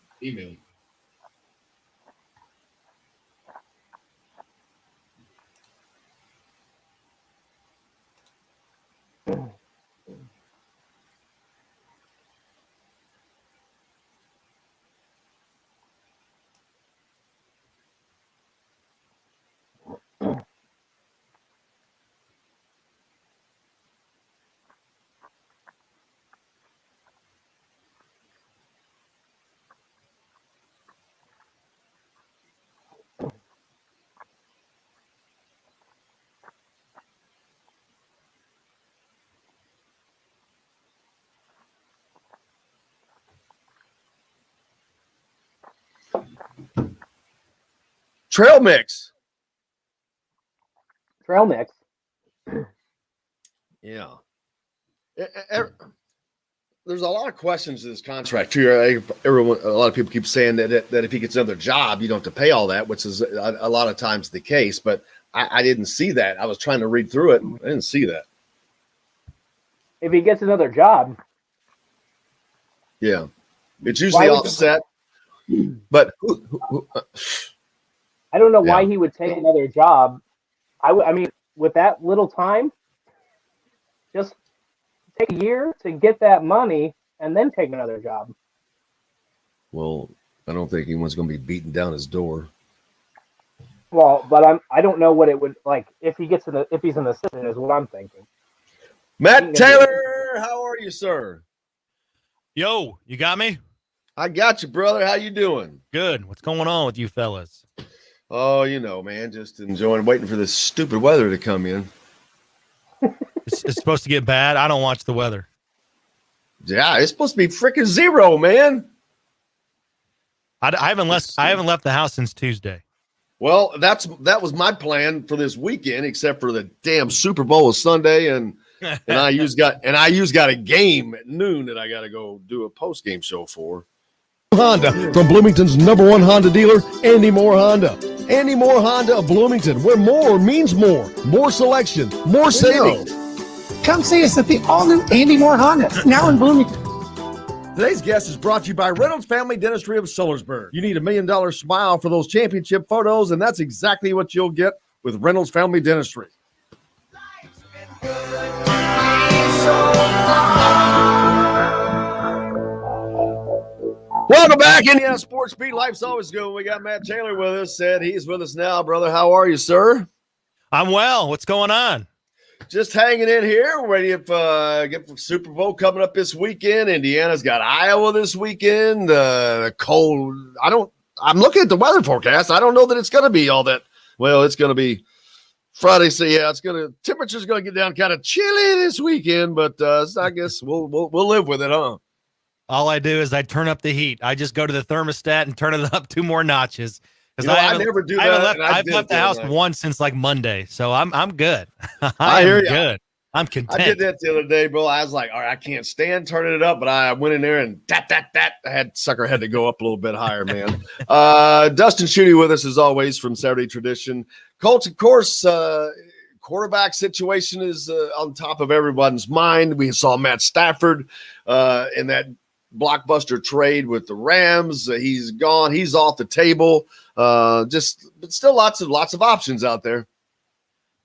Trail mix. Trail mix. Yeah. There's a lot of questions to this contract too. A lot of people keep saying that if he gets another job, you don't have to pay all that, which is a lot of times the case. But I didn't see that. I was trying to read through it. I didn't see that. If he gets another job, yeah, it's usually offset. But I don't know why he would take another job. I mean, with that little time, just take a year to get that money and then take another job. Well, I don't think anyone's going to be beating down his door. Well, but I don't know what it would like if he's an assistant is what I'm thinking. Matt Taylor, how are you, sir? Yo, you got me? I got you, brother. How you doing? Good. What's going on with you fellas? Oh, man, just enjoying waiting for this stupid weather to come in. It's supposed to get bad. I don't watch the weather. Yeah, it's supposed to be freaking 0, man. I haven't left the house since Tuesday. Well, that was my plan for this weekend, except for the damn Super Bowl is Sunday, and IU's got a game at noon that I got to go do a post game show for. Honda from Bloomington's #1 Honda dealer, Andy Moore Honda. Andy Moore Honda of Bloomington, where more means more. More selection, more savings. Come see us at the all-new Andy Moore Honda, now in Bloomington. Today's guest is brought to you by Reynolds Family Dentistry of Sillersburg. You need $1 million smile for those championship photos, and that's exactly what you'll get with Reynolds Family Dentistry. Welcome back, Indiana Sports Beat. Life's always good. We got Matt Taylor with us. He's with us now, brother. How are you, sir? I'm well. What's going on? Just hanging in here. We're ready to get the Super Bowl coming up this weekend. Indiana's got Iowa this weekend. Cold. I'm looking at the weather forecast. I don't know that it's going to be all that. Well, it's going to be Friday. So yeah, temperature's going to get down kind of chilly this weekend, but I guess we'll live with it, huh? All I do is I turn up the heat. I just go to the thermostat and turn it up 2 more notches. I never do that. I've left the house once since like Monday, so I'm good. I hear you. Good. I'm content. I did that the other day, bro. I was like, all right, I can't stand turning it up, but I went in there and sucker had to go up a little bit higher, man. Dustin Schutte with us as always from Saturday Tradition. Colts, of course, quarterback situation is on top of everyone's mind. We saw Matt Stafford in that blockbuster trade with the Rams. He's gone. He's off the table. But still lots of options out there.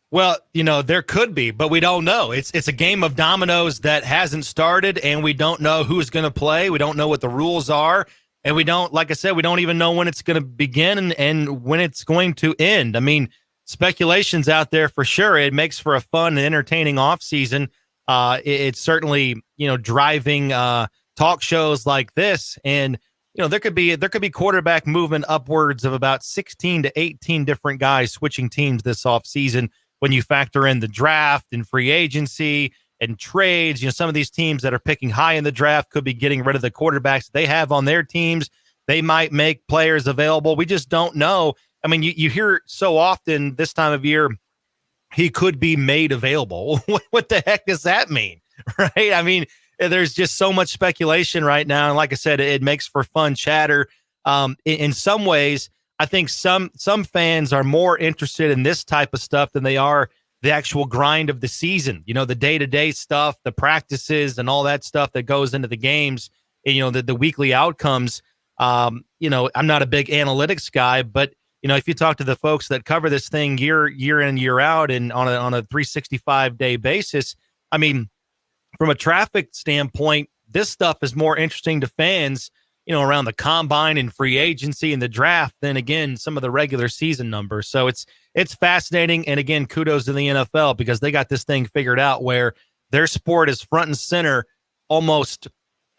Well, there could be, but we don't know. It's a game of dominoes that hasn't started, and we don't know who's going to play. We don't know what the rules are, and we don't, like I said, we don't even know when it's going to begin and when it's going to end. I mean, speculation's out there for sure. It makes for a fun and entertaining offseason. It's certainly, driving talk shows like this, and there could be quarterback movement upwards of about 16 to 18 different guys switching teams this offseason when you factor in the draft and free agency and trades. Some of these teams that are picking high in the draft could be getting rid of the quarterbacks they have on their teams. They might make players available. We just don't know. I mean, you hear so often this time of year, he could be made available. What the heck does that mean? Right? I mean, there's just so much speculation right now. And like I said, it makes for fun chatter. In some ways, I think some fans are more interested in this type of stuff than they are the actual grind of the season. The day-to-day stuff, the practices and all that stuff that goes into the games, and, the weekly outcomes. I'm not a big analytics guy, but if you talk to the folks that cover this thing year in, year out and on a 365-day basis, I mean, from a traffic standpoint, this stuff is more interesting to fans, around the combine and free agency and the draft than, again, some of the regular season numbers. So it's fascinating. And again, kudos to the NFL because they got this thing figured out where their sport is front and center almost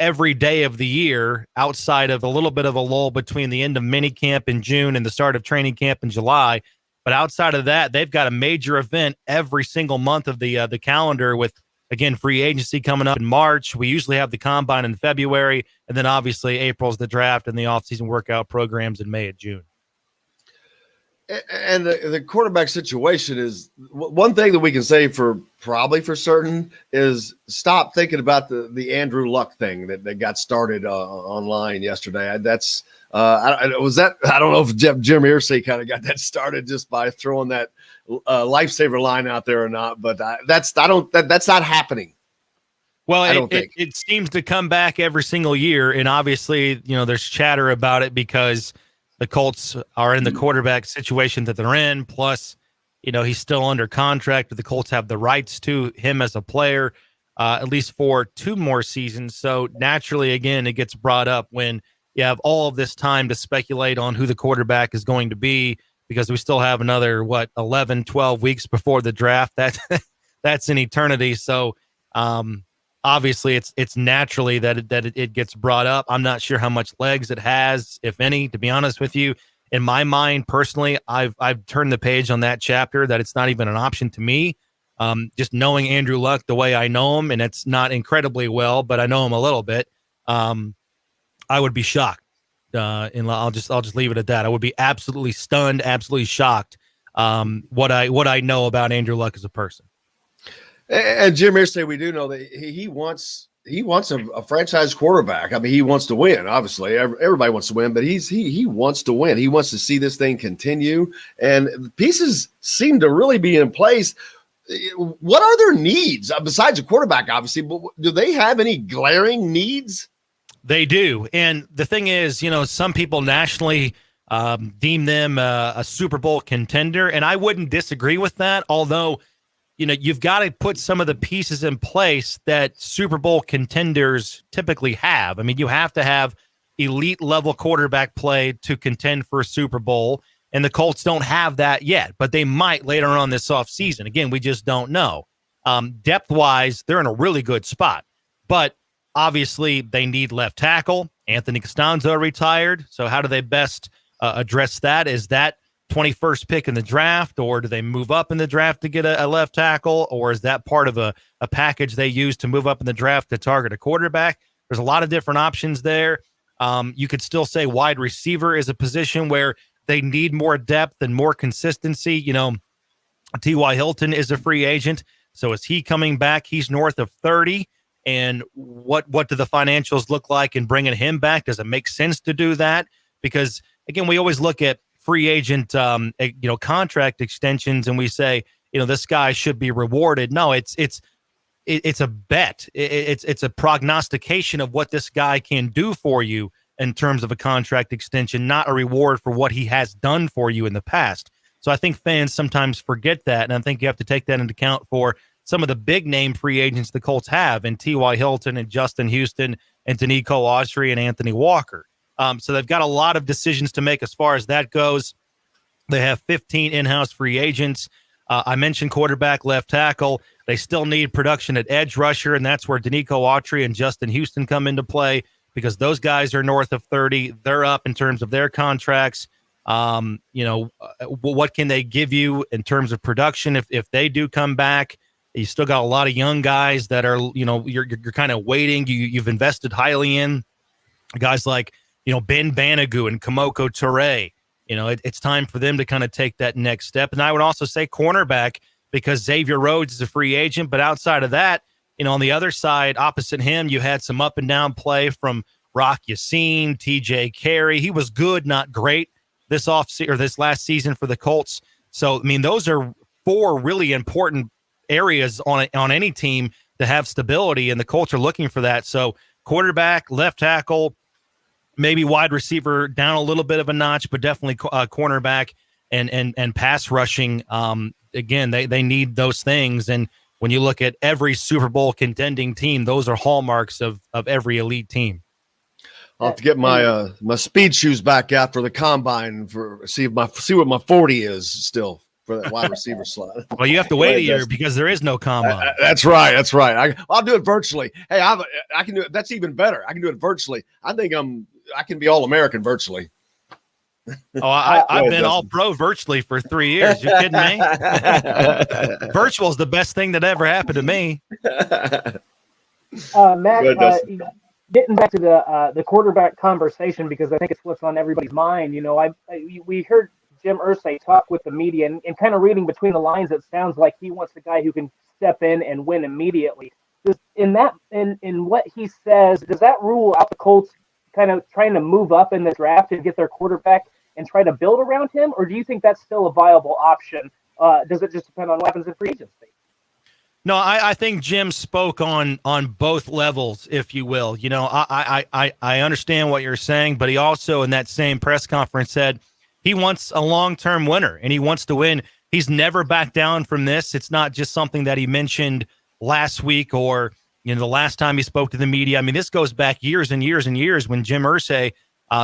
every day of the year, outside of a little bit of a lull between the end of minicamp in June and the start of training camp in July. But outside of that, they've got a major event every single month of the calendar with, again, free agency coming up in March. We usually have the combine in February, and then obviously April's the draft and the offseason workout programs in May and June. And the quarterback situation is one thing that we can say for certain is stop thinking about the Andrew Luck thing that got started online yesterday. That's I don't know if Jim Irsay kind of got that started just by throwing that lifesaver line out there or not, but that's not happening. Well, it seems to come back every single year, and obviously, there's chatter about it because the Colts are in the quarterback situation that they're in. Plus, he's still under contract, but the Colts have the rights to him as a player, at least for 2 more seasons. So naturally, again, it gets brought up when you have all of this time to speculate on who the quarterback is going to be, because we still have another, 11, 12 weeks before the draft. That's an eternity. So, obviously, it's naturally that it gets brought up. I'm not sure how much legs it has, if any, to be honest with you. In my mind, personally, I've turned the page on that chapter, that it's not even an option to me. Just knowing Andrew Luck the way I know him, and it's not incredibly well, but I know him a little bit. I would be shocked, and I'll just leave it at that. I would be absolutely stunned, absolutely shocked. What I know about Andrew Luck as a person. And Jim Irsay, we do know that he wants a franchise quarterback. I mean, he wants to win. Obviously, everybody wants to win, but he wants to win. He wants to see this thing continue, and the pieces seem to really be in place. What are their needs besides a quarterback? Obviously, but do they have any glaring needs? They do, and the thing is, some people nationally deem them a Super Bowl contender, and I wouldn't disagree with that. Although, you've got to put some of the pieces in place that Super Bowl contenders typically have. I mean, you have to have elite level quarterback play to contend for a Super Bowl, and the Colts don't have that yet, but they might later on this offseason. Again, we just don't know. Depth-wise, they're in a really good spot, but obviously they need left tackle. Anthony Costanzo retired, so how do they best address that? Is that 21st pick in the draft, or do they move up in the draft to get a left tackle, or is that part of a package they use to move up in the draft to target a quarterback? There's a lot of different options there. You could still say wide receiver is a position where they need more depth and more consistency. T.Y. Hilton is a free agent, so is he coming back? He's north of 30, and what do the financials look like in bringing him back? Does it make sense to do that? Because, again, we always look at free agent, contract extensions, and we say, this guy should be rewarded. No, it's a bet. It's a prognostication of what this guy can do for you in terms of a contract extension, not a reward for what he has done for you in the past. So I think fans sometimes forget that, and I think you have to take that into account for some of the big name free agents the Colts have, and T.Y. Hilton and Justin Houston and Danico Autry and Anthony Walker. So they've got a lot of decisions to make as far as that goes. They have 15 in-house free agents. I mentioned quarterback, left tackle. They still need production at edge rusher, and that's where Danico Autry and Justin Houston come into play, because those guys are north of 30. They're up in terms of their contracts. What can they give you in terms of production if they do come back? You still got a lot of young guys that are, you're kind of waiting. You've invested highly in guys like, Ben Banagou and Kamoko Toure. It's time for them to kind of take that next step. And I would also say cornerback, because Xavier Rhodes is a free agent. But outside of that, on the other side, opposite him, you had some up and down play from Rock Yassin, TJ Carey. He was good, not great this last season for the Colts. So, I mean, those are 4 really important areas on any team to have stability, and the Colts are looking for that. So quarterback, left tackle, maybe wide receiver down a little bit of a notch, but definitely cornerback and pass rushing. Again, they need those things. And when you look at every Super Bowl contending team, those are hallmarks of every elite team. I'll have to get my speed shoes back after the combine for see what my 40 is still for that wide receiver slot. Well, you have to wait a year because there is no combine. That's right. I'll do it virtually. Hey, I can do it. That's even better. I can do it virtually. I think I can be All-American virtually. Oh, I've been all pro virtually for 3 years. You kidding me? Virtual is the best thing that ever happened to me. Matt, getting back to the quarterback conversation, because I think it's what's on everybody's mind. We heard Jim Irsay talk with the media, and kind of reading between the lines, it sounds like he wants a guy who can step in and win immediately. In what he says, does that rule out the Colts kind of trying to move up in the draft and get their quarterback and try to build around him, or do you think that's still a viable option? Does it just depend on what happens in free agency? No, I think Jim spoke on both levels, if you will. You know, I understand what you're saying, but he also in that same press conference said he wants a long-term winner and he wants to win. He's never backed down from this. It's not just something that he mentioned last week or, you know, the last time he spoke to the media. I mean, this goes back years and years and years when Jim Irsay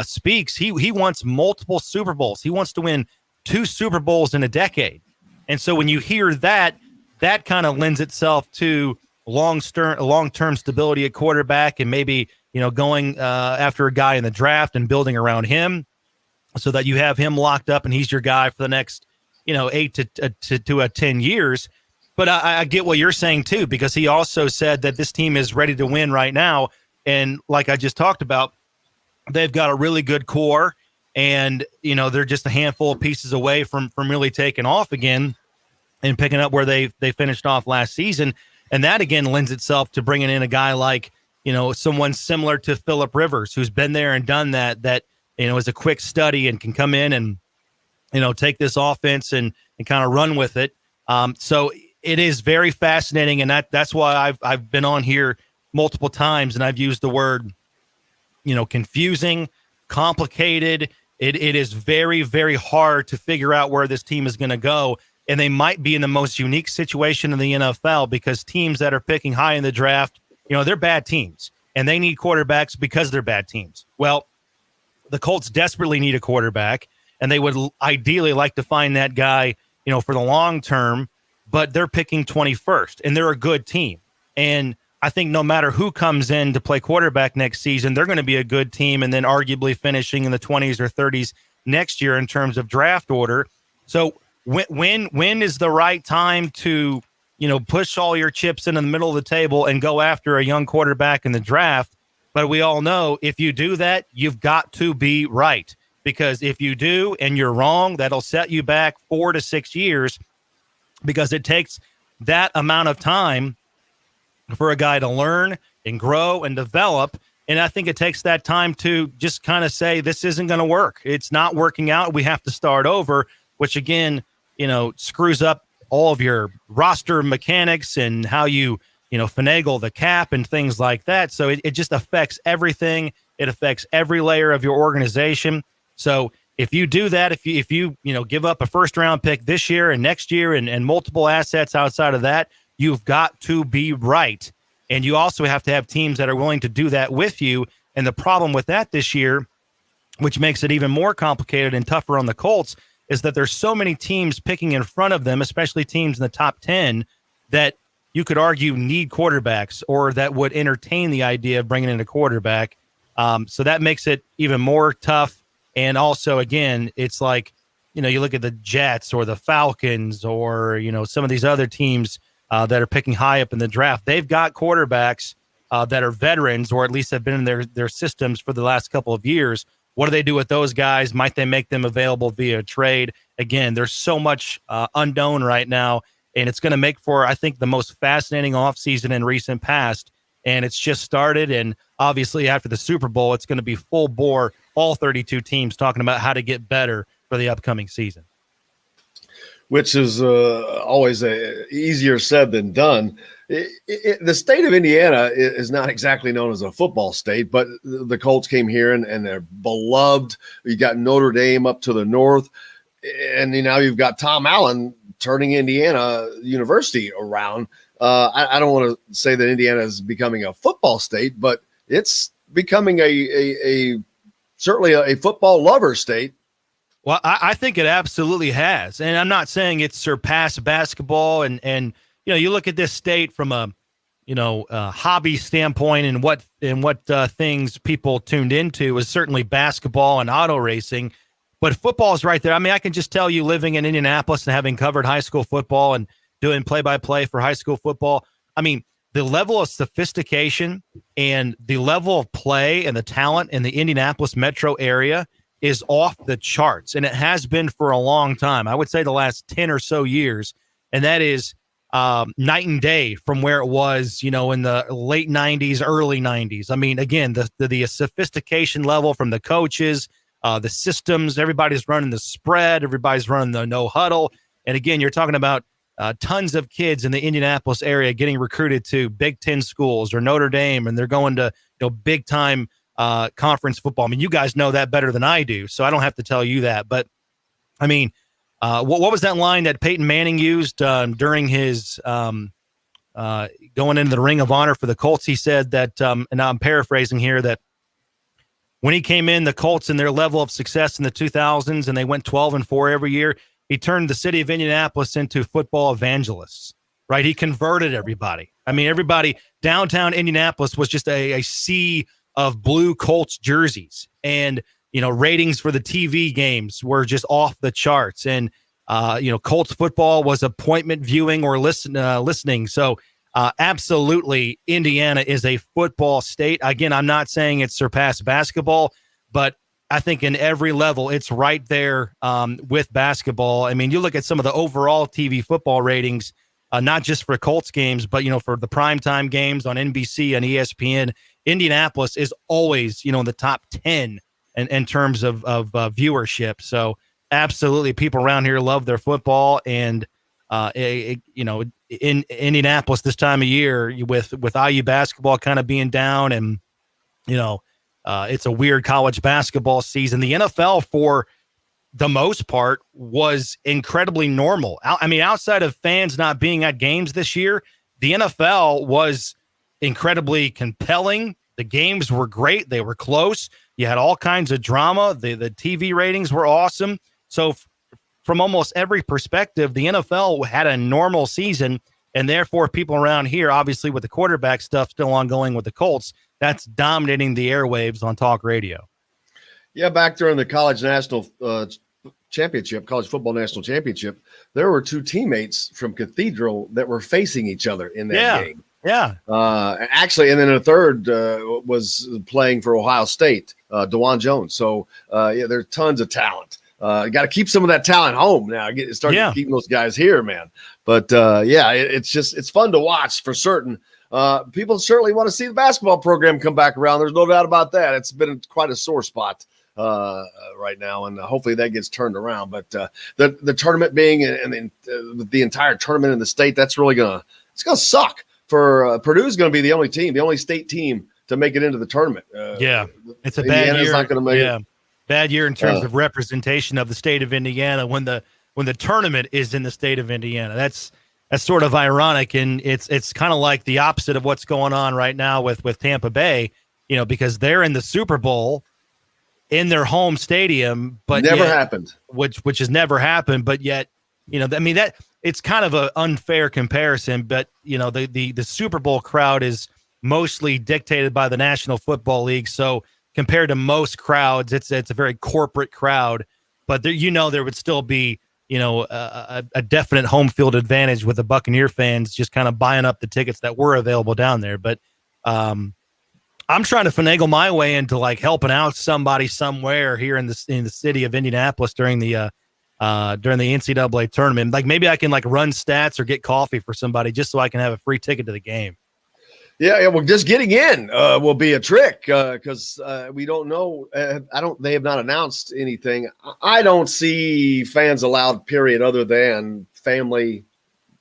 speaks. He wants multiple Super Bowls. He wants to win 2 Super Bowls in a decade. And so when you hear that kind of lends itself to long-term stability at quarterback and maybe, you know, going after a guy in the draft and building around him so that you have him locked up and he's your guy for the next, you know, 8 to 10 years. But I get what you're saying, too, because he also said that this team is ready to win right now. And like I just talked about, they've got a really good core and, you know, they're just a handful of pieces away from really taking off again and picking up where they finished off last season. And that, again, lends itself to bringing in a guy like, you know, someone similar to Phillip Rivers, who's been there and done that, you know, is a quick study and can come in and, you know, take this offense and kind of run with it. So it is very fascinating. And that's why I've been on here multiple times and I've used the word, you know, confusing, complicated. It is very, very hard to figure out where this team is going to go. And they might be in the most unique situation in the NFL because teams that are picking high in the draft, you know, they're bad teams and they need quarterbacks because they're bad teams. Well, the Colts desperately need a quarterback and they would ideally like to find that guy, you know, for the long term, but they're picking 21st and they're a good team. And I think no matter who comes in to play quarterback next season, they're going to be a good team and then arguably finishing in the 20s or 30s next year in terms of draft order. So when is the right time to, you know, push all your chips into the middle of the table and go after a young quarterback in the draft? But we all know if you do that, you've got to be right, because if you do and you're wrong, that'll set you back 4 to 6 years because it takes that amount of time for a guy to learn and grow and develop. And I think it takes that time to just kind of say, this isn't going to work. It's not working out. We have to start over, which again, you know, screws up all of your roster mechanics and how you finagle the cap and things like that. So it just affects everything. It affects every layer of your organization. So if you do that, if you give up a first round pick this year and next year and multiple assets outside of that, you've got to be right. And you also have to have teams that are willing to do that with you. And the problem with that this year, which makes it even more complicated and tougher on the Colts, is that there's so many teams picking in front of them, especially teams in the top 10, that you could argue need quarterbacks or that would entertain the idea of bringing in a quarterback. So that makes it even more tough. And also, again, it's like, you look at the Jets or the Falcons or, some of these other teams that are picking high up in the draft. They've got quarterbacks that are veterans or at least have been in their systems for the last couple of years. What do they do with those guys? Might they make them available via trade? Again, there's so much unknown right now, and it's going to make for, I think, the most fascinating offseason in recent past. And it's just started, and obviously after the Super Bowl, it's going to be full bore, all 32 teams talking about how to get better for the upcoming season. Which is always easier said than done. The state of Indiana is not exactly known as a football state, but the Colts came here and they're beloved. You got Notre Dame up to the north, and now you've got Tom Allen turning Indiana University around. I don't want to say that Indiana is becoming a football state, but it's becoming a certainly a football lover state. Well, I think it absolutely has. And I'm not saying it's surpassed basketball. And you look at this state from a hobby standpoint and what things people tuned into is certainly basketball and auto racing. But football is right there. I mean, I can just tell you, living in Indianapolis and having covered high school football and doing play-by-play for high school football, I mean, the level of sophistication and the level of play and the talent in the Indianapolis metro area is off the charts, and it has been for a long time. I would say the last 10 or so years, and that is night and day from where it was, in the late 90s, early 90s. I mean, again, the sophistication level from the coaches, the systems, everybody's running the spread, everybody's running the no huddle. And again, you're talking about tons of kids in the Indianapolis area getting recruited to Big Ten schools or Notre Dame, and they're going to big time conference football. I mean, you guys know that better than I do, so I don't have to tell you that. But I mean, what was that line that Peyton Manning used during his going into the Ring of Honor for the Colts? He said that, and now I'm paraphrasing here, that when he came in, the Colts and their level of success in the 2000s, and they went 12-4 every year, he turned the city of Indianapolis into football evangelists, right? He converted everybody. I mean, everybody downtown Indianapolis was just a sea of blue Colts jerseys, and ratings for the TV games were just off the charts. And Colts football was appointment viewing or listening. So absolutely, Indiana is a football state. Again, I'm not saying it's surpassed basketball, but I think in every level, it's right there with basketball. I mean, you look at some of the overall TV football ratings, not just for Colts games, but, for the primetime games on NBC and ESPN. Indianapolis is always, in the top 10 in terms of viewership. So absolutely, people around here love their football. And, in Indianapolis this time of year with IU basketball kind of being down and, it's a weird college basketball season. The NFL, for the most part, was incredibly normal. I mean, outside of fans not being at games this year, the NFL was incredibly compelling. The games were great. They were close. You had all kinds of drama. The TV ratings were awesome. So from almost every perspective, the NFL had a normal season, and therefore people around here, obviously with the quarterback stuff still ongoing with the Colts, that's dominating the airwaves on talk radio. Yeah, back during the college national championship, college football national championship, there were two teammates from Cathedral that were facing each other in that game. Yeah. Actually, and then a third was playing for Ohio State, DeJuan Jones. So, there's tons of talent. Got to keep some of that talent home now. Start keeping those guys here, man. But, it's fun to watch for certain. People certainly want to see the basketball program come back around. There's no doubt about that. It's been quite a sore spot right now, and hopefully that gets turned around. But the tournament being and the entire tournament in the state, that's really gonna suck for Purdue's going to be the only state team to make it into the tournament. It's a bad year. Not going to make it. Bad year in terms of representation of the state of Indiana when the tournament is in the state of Indiana. That's sort of ironic, and it's kind of like the opposite of what's going on right now with Tampa Bay, because they're in the Super Bowl in their home stadium, but happened, which has never happened. But yet, that it's kind of an unfair comparison. But the Super Bowl crowd is mostly dictated by the National Football League, so compared to most crowds, it's a very corporate crowd. But there would still be a definite home field advantage with the Buccaneer fans just kind of buying up the tickets that were available down there. But I'm trying to finagle my way into like helping out somebody somewhere here in the city of Indianapolis during the NCAA tournament. Like maybe I can like run stats or get coffee for somebody just so I can have a free ticket to the game. Yeah. Well, just getting in will be a trick because we don't know. They have not announced anything. I don't see fans allowed, period, other than family.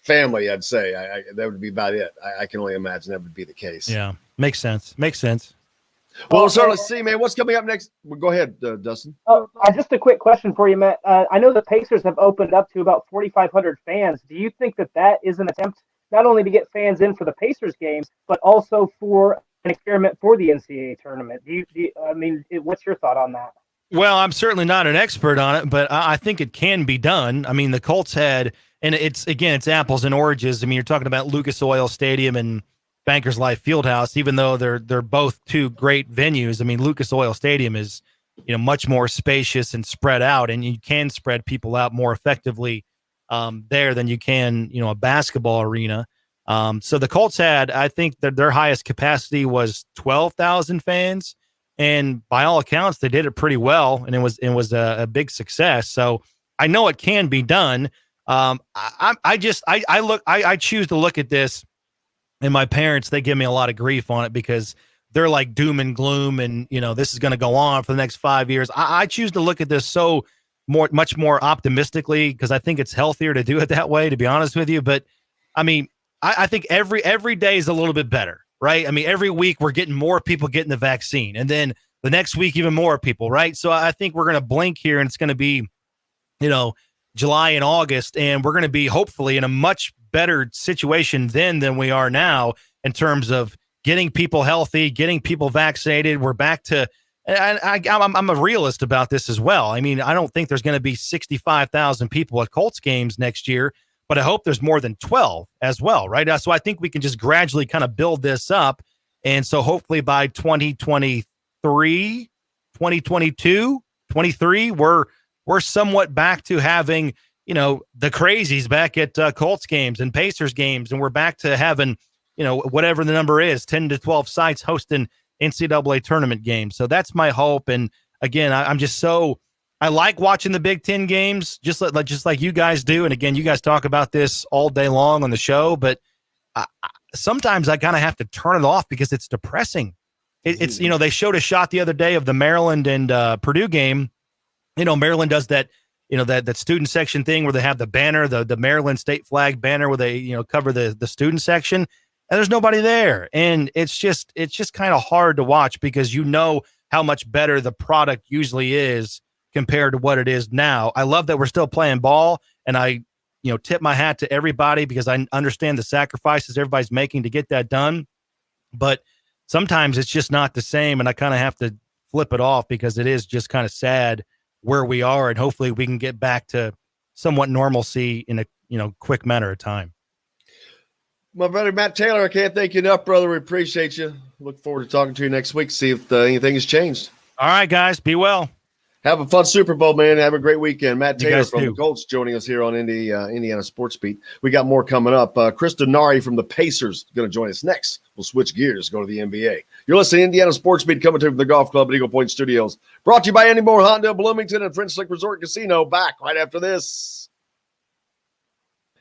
I'd say that would be about it. I can only imagine that would be the case. Yeah, makes sense. Well, we'll certainly see, man. What's coming up next? Well, go ahead, Dustin. Just a quick question for you, Matt. I know the Pacers have opened up to about 4,500 fans. Do you think that is an attempt not only to get fans in for the Pacers games, but also for an experiment for the NCAA tournament? What's your thought on that? Well, I'm certainly not an expert on it, but I think it can be done. I mean, the Colts had, and it's apples and oranges. I mean, you're talking about Lucas Oil Stadium and Bankers Life Fieldhouse, even though they're both two great venues. I mean, Lucas Oil Stadium is, much more spacious and spread out, and you can spread people out more effectively there than you can, a basketball arena. So the Colts had, I think that their highest capacity was 12,000 fans. and by all accounts, they did it pretty well, and it was a big success. So I know it can be done. I choose to look at this, and my parents, they give me a lot of grief on it because they're like doom and gloom, and this is going to go on for the next 5 years. I choose to look at this much more optimistically because I think it's healthier to do it that way, to be honest with you. But I mean, I think every day is a little bit better, right? I mean, every week we're getting more people getting the vaccine, and then the next week even more people, right? So I think we're going to blink here, and it's going to be, July and August, and we're going to be hopefully in a much better situation then than we are now in terms of getting people healthy, getting people vaccinated. We're back to, and I'm a realist about this as well. I mean, I don't think there's going to be 65,000 people at Colts games next year, but I hope there's more than 12 as well, right? So I think we can just gradually kind of build this up. And so hopefully by 2023, 2022, 23, we're somewhat back to having, the crazies back at Colts games and Pacers games. And we're back to having, whatever the number is, 10 to 12 sites hosting NCAA tournament games. So that's my hope. And again, I like watching the Big Ten games, just like you guys do. And again, you guys talk about this all day long on the show, but sometimes I kind of have to turn it off because it's depressing. It's, they showed a shot the other day of the Maryland and Purdue game. Maryland does that, that student section thing where they have the banner, the Maryland state flag banner where they, cover the student section, and there's nobody there. And it's just kind of hard to watch because how much better the product usually is compared to what it is now. I love that we're still playing ball, and I, tip my hat to everybody because I understand the sacrifices everybody's making to get that done. But sometimes it's just not the same, and I kind of have to flip it off because it is just kind of sad where we are, and hopefully we can get back to somewhat normalcy in a quick matter of time. My brother Matt Taylor, I can't thank you enough, brother. We appreciate you. Look forward to talking to you next week. See if anything has changed. All right, guys, be well. Have a fun Super Bowl, man. Have a great weekend. Matt You Taylor guys from too. the Colts joining us here on Indiana Sports Beat. We got more coming up. Chris Denari from the Pacers going to join us next. We'll switch gears, go to the NBA. You're listening to Indiana Sports Beat coming to you from the Golf Club at Eagle Point Studios. Brought to you by Andy Moore Honda, Bloomington, and French Lick Resort Casino. Back right after this.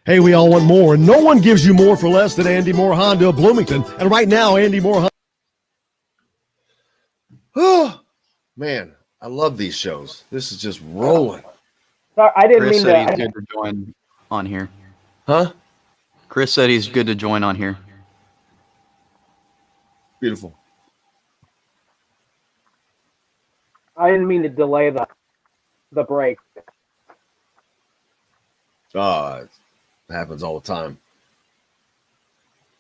Hey, we all want more. No one gives you more for less than Andy Moore Honda of Bloomington. And right now, Andy Moore Honda. Oh, man, I love these shows. This is just rolling. Sorry, I didn't Chris mean said to. he's good to join on here. Huh? Chris said he's good to join on here. Beautiful. I didn't mean to delay the break. It happens all the time.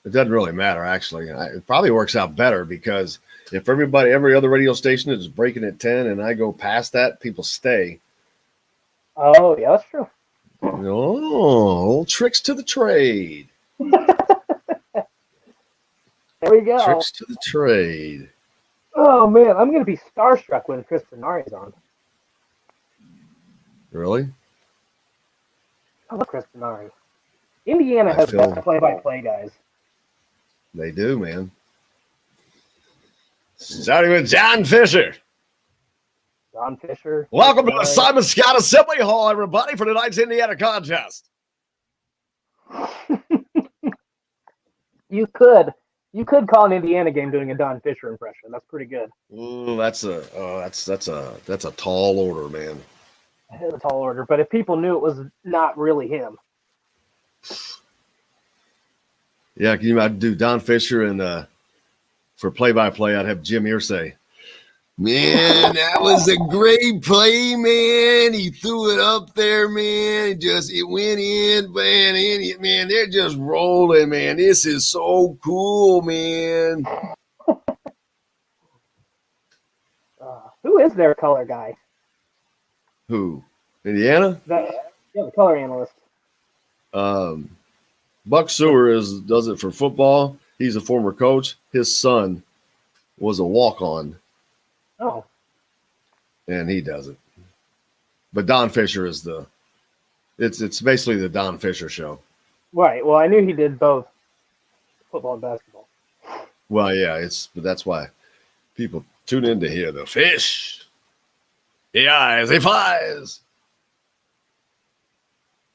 It doesn't really matter, actually. It probably works out better because if every other radio station is breaking at 10 and I go past that, people stay. Oh, yeah, that's true. Oh, tricks to the trade. There we go. Tricks to the trade. Oh, man, I'm going to be starstruck when Chris Denari's on. Really? I love Chris Denari. Indiana has best play-by-play guys. They do, man. Starting with John Fisher. John Fisher. Welcome to the Simon Scott Assembly Hall, everybody, for tonight's Indiana contest. You could call an Indiana game doing a Don Fisher impression. That's pretty good. Ooh, that's a tall order, man. It's a tall order, but if people knew it was not really him. Yeah, can you do Don Fisher and for play-by-play, I'd have Jim Irsay. Man, that was a great play, man. He threw it up there, man. It went in, man. Man, they're just rolling, man. This is so cool, man. Who is their color guy? Who? Indiana? The color analyst. Buck Sewer does it for football. He's a former coach. His son was a walk-on. Oh. And he does it. But Don Fisher is it's basically the Don Fisher show. Right. Well, I knew he did both football and basketball. Well, yeah, but that's why people Tune in to hear the fish. He eyes, he flies.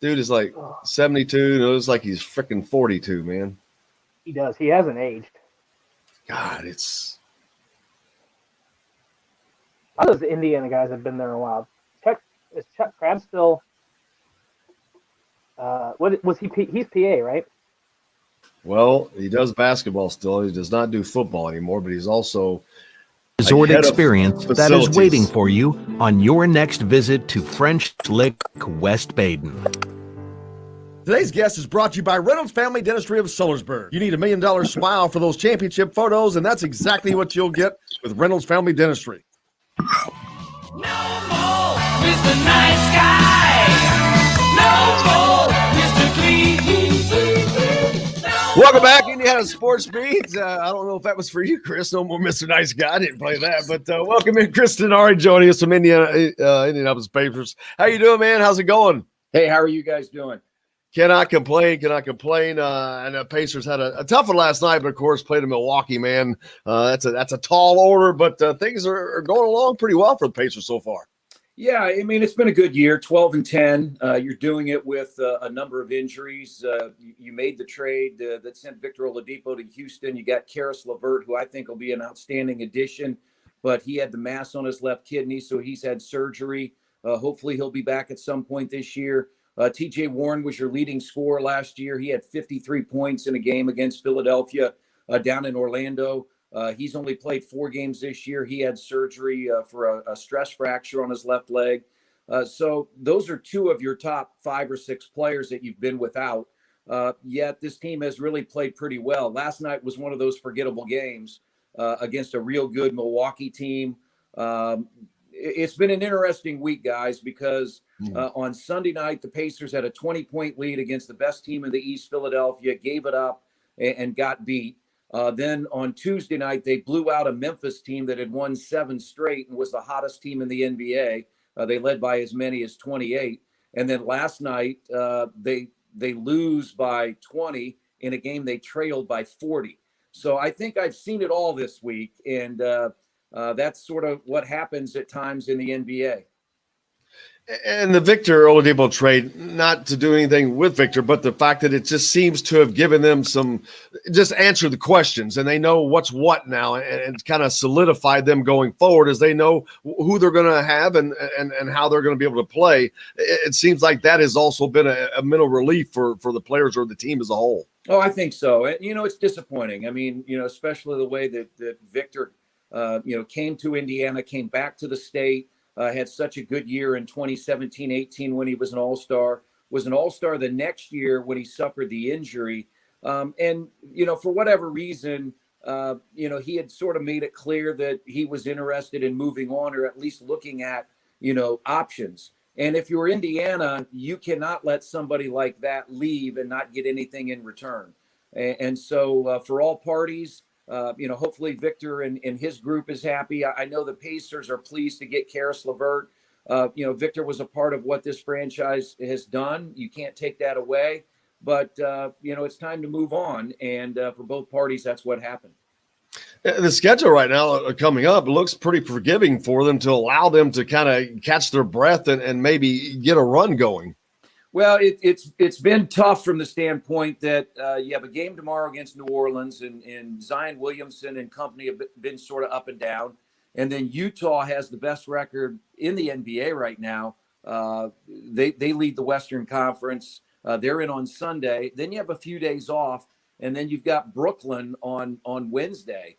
Dude is like 72, and it looks like he's freaking 42, man. He does. He hasn't aged. God, it's A lot of those Indiana guys have been there a while. Is Chuck Crabbe still? What was he? He's PA, right? well, he does basketball still. He does not do football anymore, but he's also Resort head of experience that is facilities. waiting for you on your next visit to French Lick, West Baden. Today's guest is brought to you by Reynolds Family Dentistry of Sillersburg. You need $1 million smile for those championship photos, and that's exactly what you'll get with Reynolds Family Dentistry. No more Mr. Nice Guy. No more Mr. Clean. Welcome back, Indiana Sports Beat. I don't know if that was for you, Chris. No more Mr. Nice Guy. I didn't play that, but welcome in, Chris Denari, joining us from Indianapolis Pacers. How you doing, man? How's it going? Hey, how are you guys doing? Cannot complain. And the Pacers had a tough one last night, but of course played in Milwaukee, man. That's a tall order, but things are going along pretty well for the Pacers so far. Yeah, I mean, it's been a good year, 12-10. You're doing it with a number of injuries. You made the trade that sent Victor Oladipo to Houston. You got Karis LeVert, who I think will be an outstanding addition, but he had the mass on his left kidney, so he's had surgery. Hopefully he'll be back at some point this year. TJ Warren was your leading scorer last year. He had 53 points in a game against Philadelphia down in Orlando. He's only played 4 games this year. He had surgery for a stress fracture on his left leg. So those are 2 of your top 5 or 6 players that you've been without. Yet this team has really played pretty well. Last night was one of those forgettable games against a real good Milwaukee team. It's been an interesting week, guys, because on Sunday night, the Pacers had a 20-point lead against the best team in the East, Philadelphia, gave it up and got beat. Then on Tuesday night, they blew out a Memphis team that had won 7 straight and was the hottest team in the NBA. They led by as many as 28. And then last night, they lose by 20 in a game they trailed by 40. So I think I've seen it all this week, and that's sort of what happens at times in the NBA. And the Victor Oladipo trade, not to do anything with Victor, but the fact that it just seems to have given them just answer the questions, and they know what's what now, and kind of solidified them going forward as they know who they're going to have and how they're going to be able to play. It seems like that has also been a mental relief for the players or the team as a whole. Oh, I think so. And, it's disappointing. I mean, especially the way that Victor, came to Indiana, came back to the state, had such a good year in 2017-18 when he was an all-star, was an all-star the next year when he suffered the injury. And, for whatever reason, he had sort of made it clear that he was interested in moving on, or at least looking at, options. And if you're Indiana, you cannot let somebody like that leave and not get anything in return. And so for all parties, hopefully Victor and his group is happy. I know the Pacers are pleased to get Karis LeVert. Victor was a part of what this franchise has done. You can't take that away. But, it's time to move on. And for both parties, that's what happened. The schedule right now coming up looks pretty forgiving for them to allow them to kind of catch their breath and maybe get a run going. Well, it's been tough from the standpoint that you have a game tomorrow against New Orleans, and Zion Williamson and company have been sort of up and down. And then Utah has the best record in the NBA right now. They lead the Western Conference. They're in on Sunday. Then you have a few days off, and then you've got Brooklyn on Wednesday.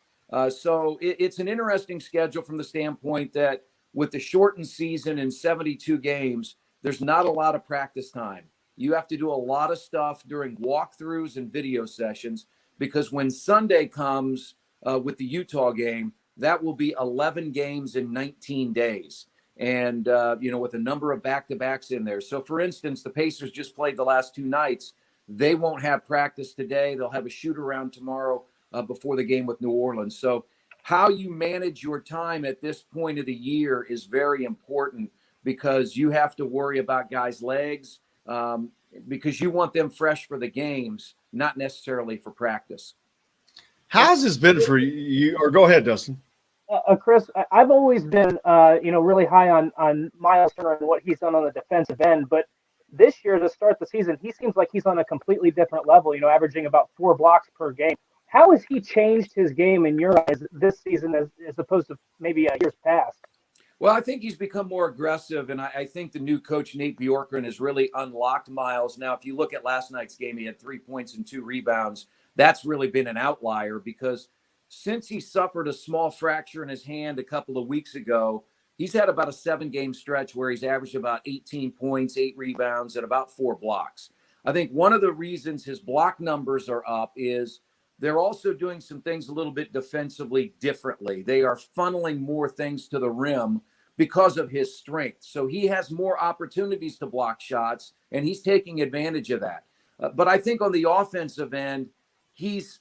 So it's an interesting schedule from the standpoint that with the shortened season and 72 games, there's not a lot of practice time. You have to do a lot of stuff during walkthroughs and video sessions, because when Sunday comes with the Utah game, that will be 11 games in 19 days. And, with a number of back-to-backs in there. So, for instance, the Pacers just played the last 2 nights. They won't have practice today. They'll have a shoot-around tomorrow before the game with New Orleans. So how you manage your time at this point of the year is very important, because you have to worry about guys' legs, because you want them fresh for the games, not necessarily for practice. How's this been for you? Or go ahead, Dustin. Chris, I've always been, really high on Miles Turner and what he's done on the defensive end. But this year, to start the season, he seems like he's on a completely different level. Averaging about 4 blocks per game. How has he changed his game in your eyes this season, as opposed to maybe years past? Well, I think he's become more aggressive, and I think the new coach, Nate Bjorkgren, has really unlocked Miles. Now, if you look at last night's game, he had 3 points and 2 rebounds. That's really been an outlier because since he suffered a small fracture in his hand a couple of weeks ago, he's had about a 7-game stretch where he's averaged about 18 points, 8 rebounds, and about 4 blocks. I think one of the reasons his block numbers are up is they're also doing some things a little bit defensively differently. They are funneling more things to the rim because of his strength. So he has more opportunities to block shots, and he's taking advantage of that. But I think on the offensive end, he's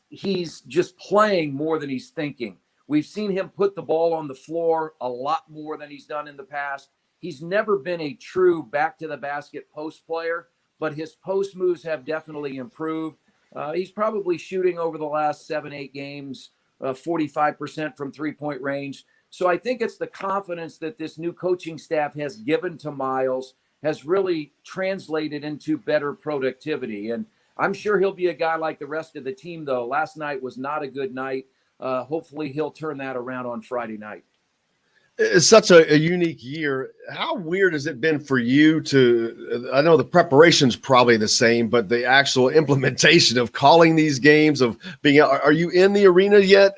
just playing more than he's thinking. We've seen him put the ball on the floor a lot more than he's done in the past. He's never been a true back-to-the-basket post player, but his post moves have definitely improved. He's probably shooting over the last 7-8 games, 45% from three-point range. So I think it's the confidence that this new coaching staff has given to Miles has really translated into better productivity. And I'm sure he'll be a guy like the rest of the team, though. Last night was not a good night. Hopefully he'll turn that around on Friday night. It's such a unique year. How weird has it been for you I know the preparation's probably the same, but the actual implementation of calling these games, of being, are you in the arena yet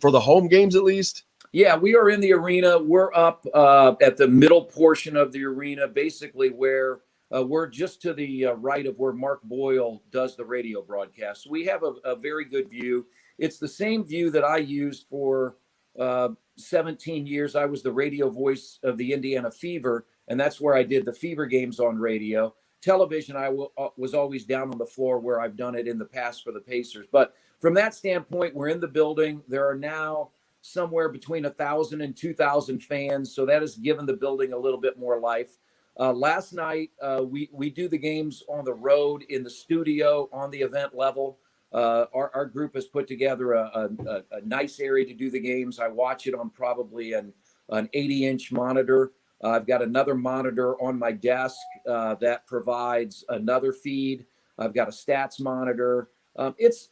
for the home games at least? Yeah, we are in the arena. We're up at the middle portion of the arena, basically where we're just to the right of where Mark Boyle does the radio broadcast. So we have a very good view. It's the same view that I used for 17 years. I was the radio voice of the Indiana Fever, and that's where I did the Fever games on radio. Television, I was always down on the floor where I've done it in the past for the Pacers. But from that standpoint, we're in the building. There are now somewhere between 1,000 and 2,000 fans, so that has given the building a little bit more life. Last night, we do the games on the road, in the studio, on the event level. Our group has put together a nice area to do the games. I watch it on probably an 80-inch monitor. I've got another monitor on my desk that provides another feed. I've got a stats monitor. It's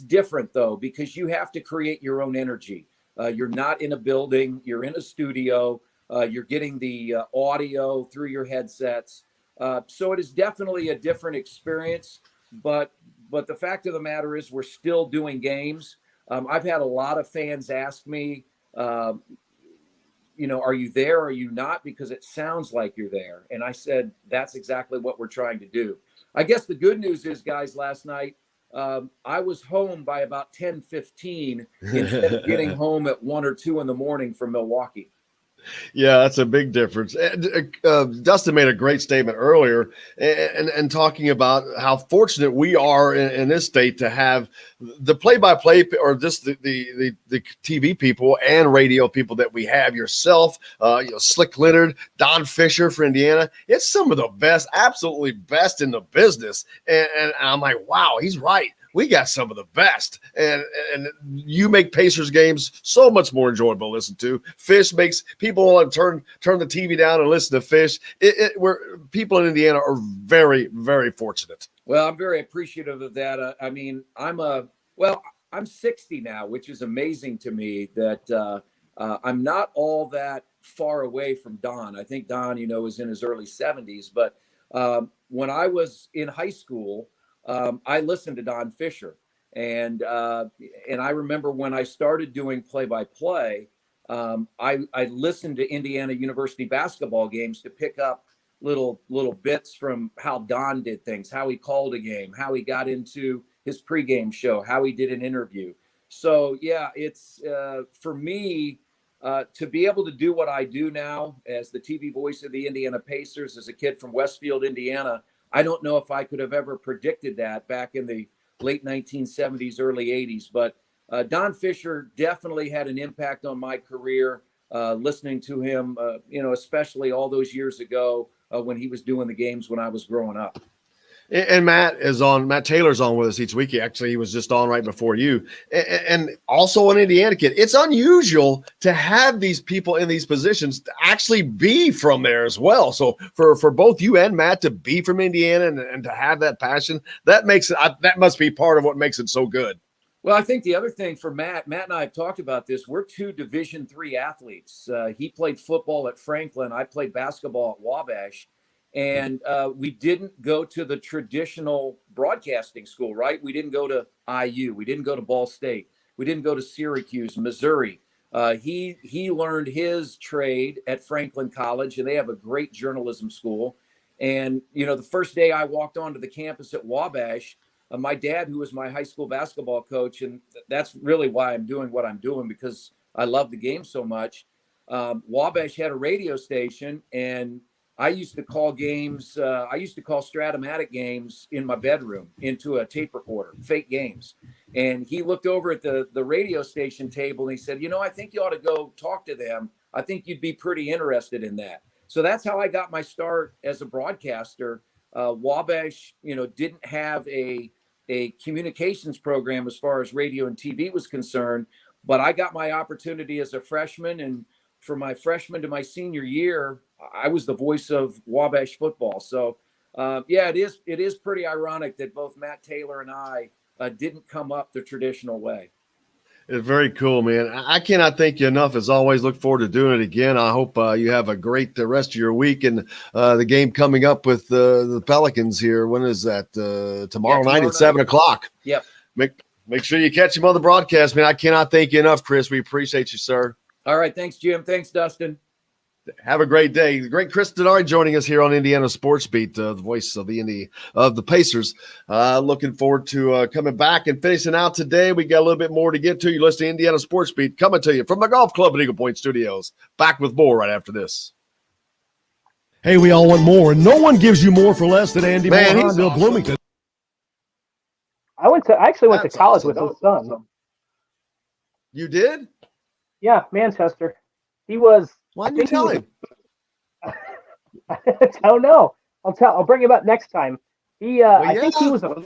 different, though, because you have to create your own energy. You're not in a building. You're in a studio. You're getting the audio through your headsets. So it is definitely a different experience. But the fact of the matter is we're still doing games. I've had a lot of fans ask me, are you there? Or are you not? Because it sounds like you're there. And I said, that's exactly what we're trying to do. I guess the good news is, guys, last night, I was home by about 10:15 instead of getting home at 1 or 2 in the morning from Milwaukee. Yeah, that's a big difference. Dustin made a great statement earlier and talking about how fortunate we are in this state to have the play-by-play, or just the TV people and radio people that we have. Yourself, Slick Leonard, Don Fisher for Indiana. It's some of the best, absolutely best in the business. And I'm like, wow, he's right. We got some of the best, and you make Pacers games so much more enjoyable to listen to. Fish makes people want to turn the TV down and listen to Fish. People in Indiana are very, very fortunate. Well, I'm very appreciative of that. I'm 60 now, which is amazing to me that I'm not all that far away from Don. I think Don, is in his early 70s, but when I was in high school, I listened to Don Fisher, and I remember when I started doing play-by-play, I listened to Indiana University basketball games to pick up little bits from how Don did things, how he called a game, how he got into his pregame show, how he did an interview. So yeah, it's for me to be able to do what I do now as the TV voice of the Indiana Pacers, as a kid from Westfield, Indiana. I don't know if I could have ever predicted that back in the late 1970s, early 80s, but Don Fisher definitely had an impact on my career, listening to him, especially all those years ago when he was doing the games when I was growing up. And Matt Taylor's on with us each week. Actually, he was just on right before you. And also an Indiana kid. It's unusual to have these people in these positions to actually be from there as well. So for both you and Matt to be from Indiana and to have that passion, that must be part of what makes it so good. Well, I think the other thing for Matt and I have talked about this. We're two Division III athletes. He played football at Franklin. I played basketball at Wabash. And we didn't go to the traditional broadcasting school, right? We didn't go to IU. We didn't go to Ball State. We didn't go to Syracuse, Missouri. He learned his trade at Franklin College, and they have a great journalism school. And, the first day I walked onto the campus at Wabash, my dad, who was my high school basketball coach, and that's really why I'm doing what I'm doing, because I love the game so much. Wabash had a radio station, and I used to call games. I used to call Stratomatic games in my bedroom into a tape recorder, fake games. And he looked over at the radio station table and he said, I think you ought to go talk to them. I think you'd be pretty interested in that. So that's how I got my start as a broadcaster. Wabash, didn't have a communications program as far as radio and TV was concerned, but I got my opportunity as a freshman, and from my freshman to my senior year, I was the voice of Wabash football. So, it is pretty ironic that both Matt Taylor and I didn't come up the traditional way. It's very cool, man. I cannot thank you enough. As always, look forward to doing it again. I hope you have a great rest of your week, and the game coming up with the Pelicans here. When is that? Tomorrow night at 7:00. Yep. Make sure you catch him on the broadcast, man. I cannot thank you enough, Chris. We appreciate you, sir. All right. Thanks, Jim. Thanks, Dustin. Have a great day. The great Chris Denari joining us here on Indiana Sports Beat, the voice of the Pacers. Looking forward to coming back and finishing out today. We got a little bit more to get to. You listen to Indiana Sports Beat coming to you from the Golf Club at Eagle Point Studios. Back with more right after this. Hey, we all want more, and no one gives you more for less than Andy Moore, Man, he's Honda of awesome. Bloomington. I actually went to That's college awesome. with his son. You did? Yeah, Manchester. He was. Why didn't you tell him? I don't know. I'll bring him up next time. I think he was a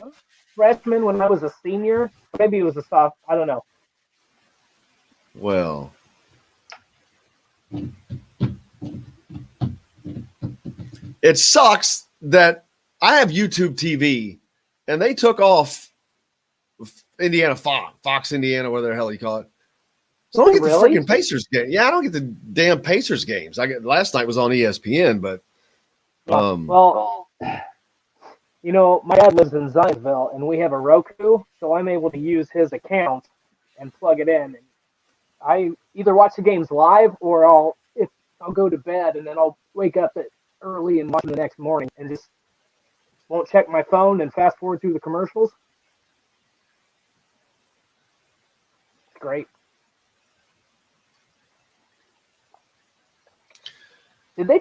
freshman when I was a senior. Maybe he was a sophomore. I don't know. Well, it sucks that I have YouTube TV, and they took off Indiana Fox Indiana, whatever the hell you call it. So I don't get the freaking Pacers game. Yeah, I don't get the damn Pacers games. Last night was on ESPN, but well, my dad lives in Zionsville, and we have a Roku, so I'm able to use his account and plug it in. And I either watch the games live, or I'll go to bed, and then I'll wake up early and watch them the next morning, and just won't check my phone and fast forward through the commercials. It's great. Did they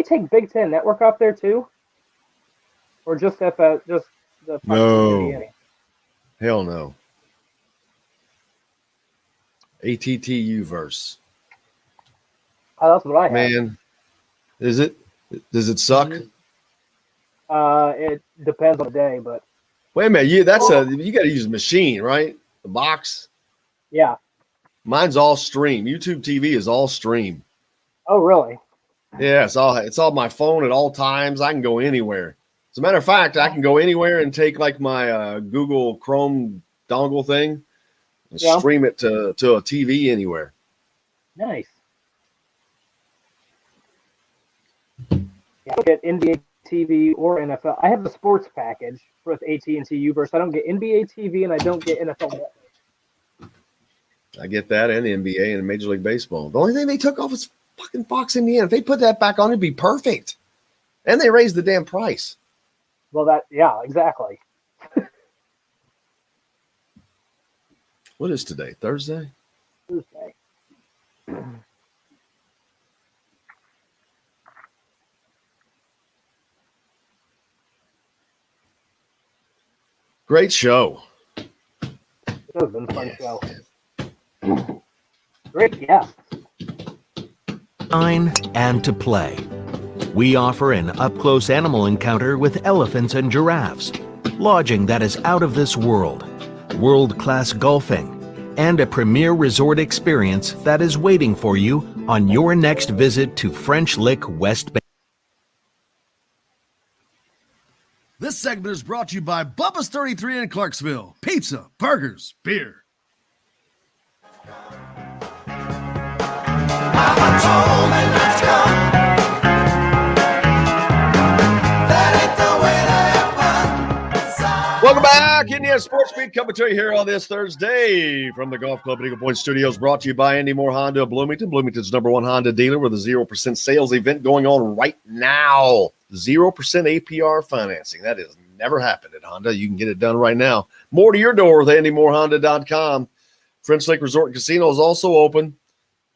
take Big Ten Network off there too, or just the No. Hell no. ATTU verse. Oh, that's what I have. Man, is it? Does it suck? It depends on the day, but Wait a minute. You got to use a machine, right? The box. yeah. Mine's all stream. YouTube TV is all stream. Oh, really? Yeah, it's all my phone at all times. I can go anywhere. As a matter of fact, I can go anywhere and take like my Google Chrome dongle thing and stream it to a TV anywhere. Nice. Yeah, I don't get NBA TV or NFL. I have the sports package with AT&T Uverse. I don't get NBA TV, and I don't get NFL. I get that and the NBA and Major League Baseball. The only thing they took off was fucking Fox Indiana. If they put that back on, it'd be perfect. And they raised the damn price. Well, exactly. What is today? Thursday? Tuesday. Great show. It has been a fun show. Great, yeah. Dine and to play. We offer an up-close animal encounter with elephants and giraffes, lodging that is out of this world, world-class golfing, and a premier resort experience that is waiting for you on your next visit to French Lick, West Bay. This segment is brought to you by Bubba's 33 in Clarksville. Pizza, burgers, beer. Welcome back. Indiana Sports Beat coming to you here on this Thursday from the Golf Club at Eagle Point Studios, brought to you by Andy Moore Honda of Bloomington. Bloomington's #1 Honda dealer with a 0% sales event going on right now. 0% APR financing. That has never happened at Honda. You can get it done right now. More to your door with AndyMooreHonda.com. French Lake Resort and Casino is also open.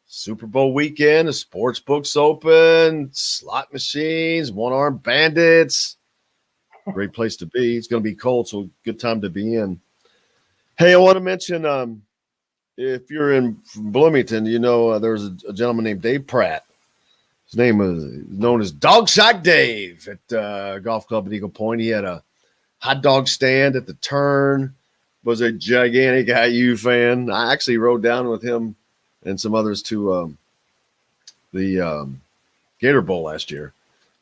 Super Bowl weekend, the sports books open, slot machines, one-armed bandits. Great place to be. It's going to be cold, so good time to be in. Hey, I want to mention, if you're in Bloomington, you know there's a gentleman named Dave Pratt. His name is known as Dog Shot Dave at Golf Club at Eagle Point. He had a hot dog stand at the turn, was a gigantic IU fan. I actually rode down with him and some others to the Gator Bowl last year.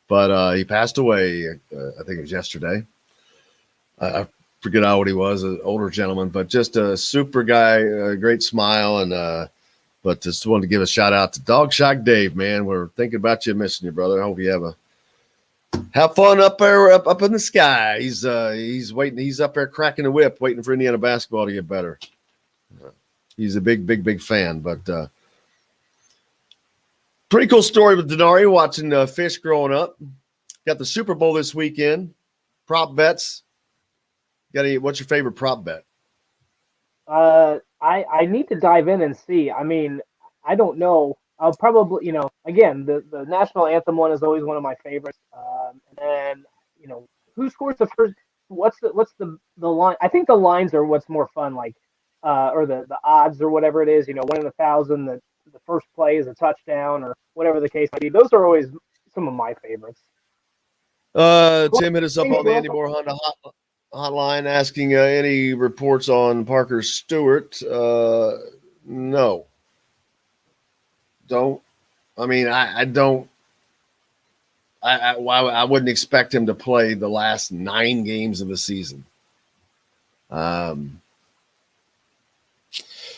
But he passed away, I think it was yesterday. I forget how old he was, an older gentleman, but just a super guy, a great smile. And but just wanted to give a shout out to Dog Shot Dave, man. We're thinking about you, missing you, brother. I hope you have fun up there, up in the sky. He's waiting. He's up there cracking the whip, waiting for Indiana basketball to get better. He's a big fan, but pretty cool story with Denari watching fish growing up. Got the Super Bowl this weekend. Prop bets. What's your favorite prop bet? I need to dive in and see. I mean, I don't know. I'll probably, again, the national anthem one is always one of my favorites. And then, who scores the first? What's the line? I think the lines are what's more fun, like, or the odds or whatever it is. 1 in 1,000. The first play is a touchdown or whatever the case might be. Those are always some of my favorites. Tim hit us up on the Andy Moore Honda hotline asking any reports on Parker Stewart. No. Don't. I mean, I don't. I wouldn't expect him to play the last 9 games of the season.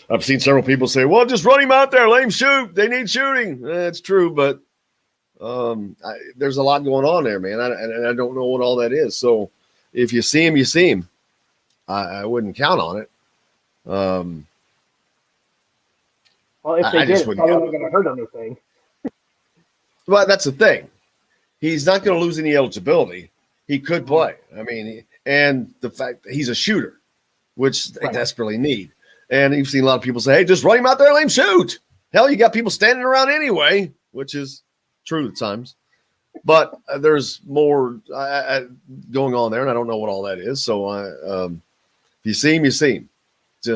I've seen several people say, well, just run him out there, let him shoot. They need shooting. That's true, but there's a lot going on there, man. And I don't know what all that is. So if you see him, you see him. I wouldn't count on it. Well, if they did, it's probably not going to hurt anything. Well, that's the thing. He's not going to lose any eligibility. He could play. I mean, and the fact that he's a shooter, which they desperately need. And you've seen a lot of people say, hey, just run him out there and let him shoot. Hell, you got people standing around anyway, which is true at times. But there's more going on there, and I don't know what all that is. So if you see him, you see him. They've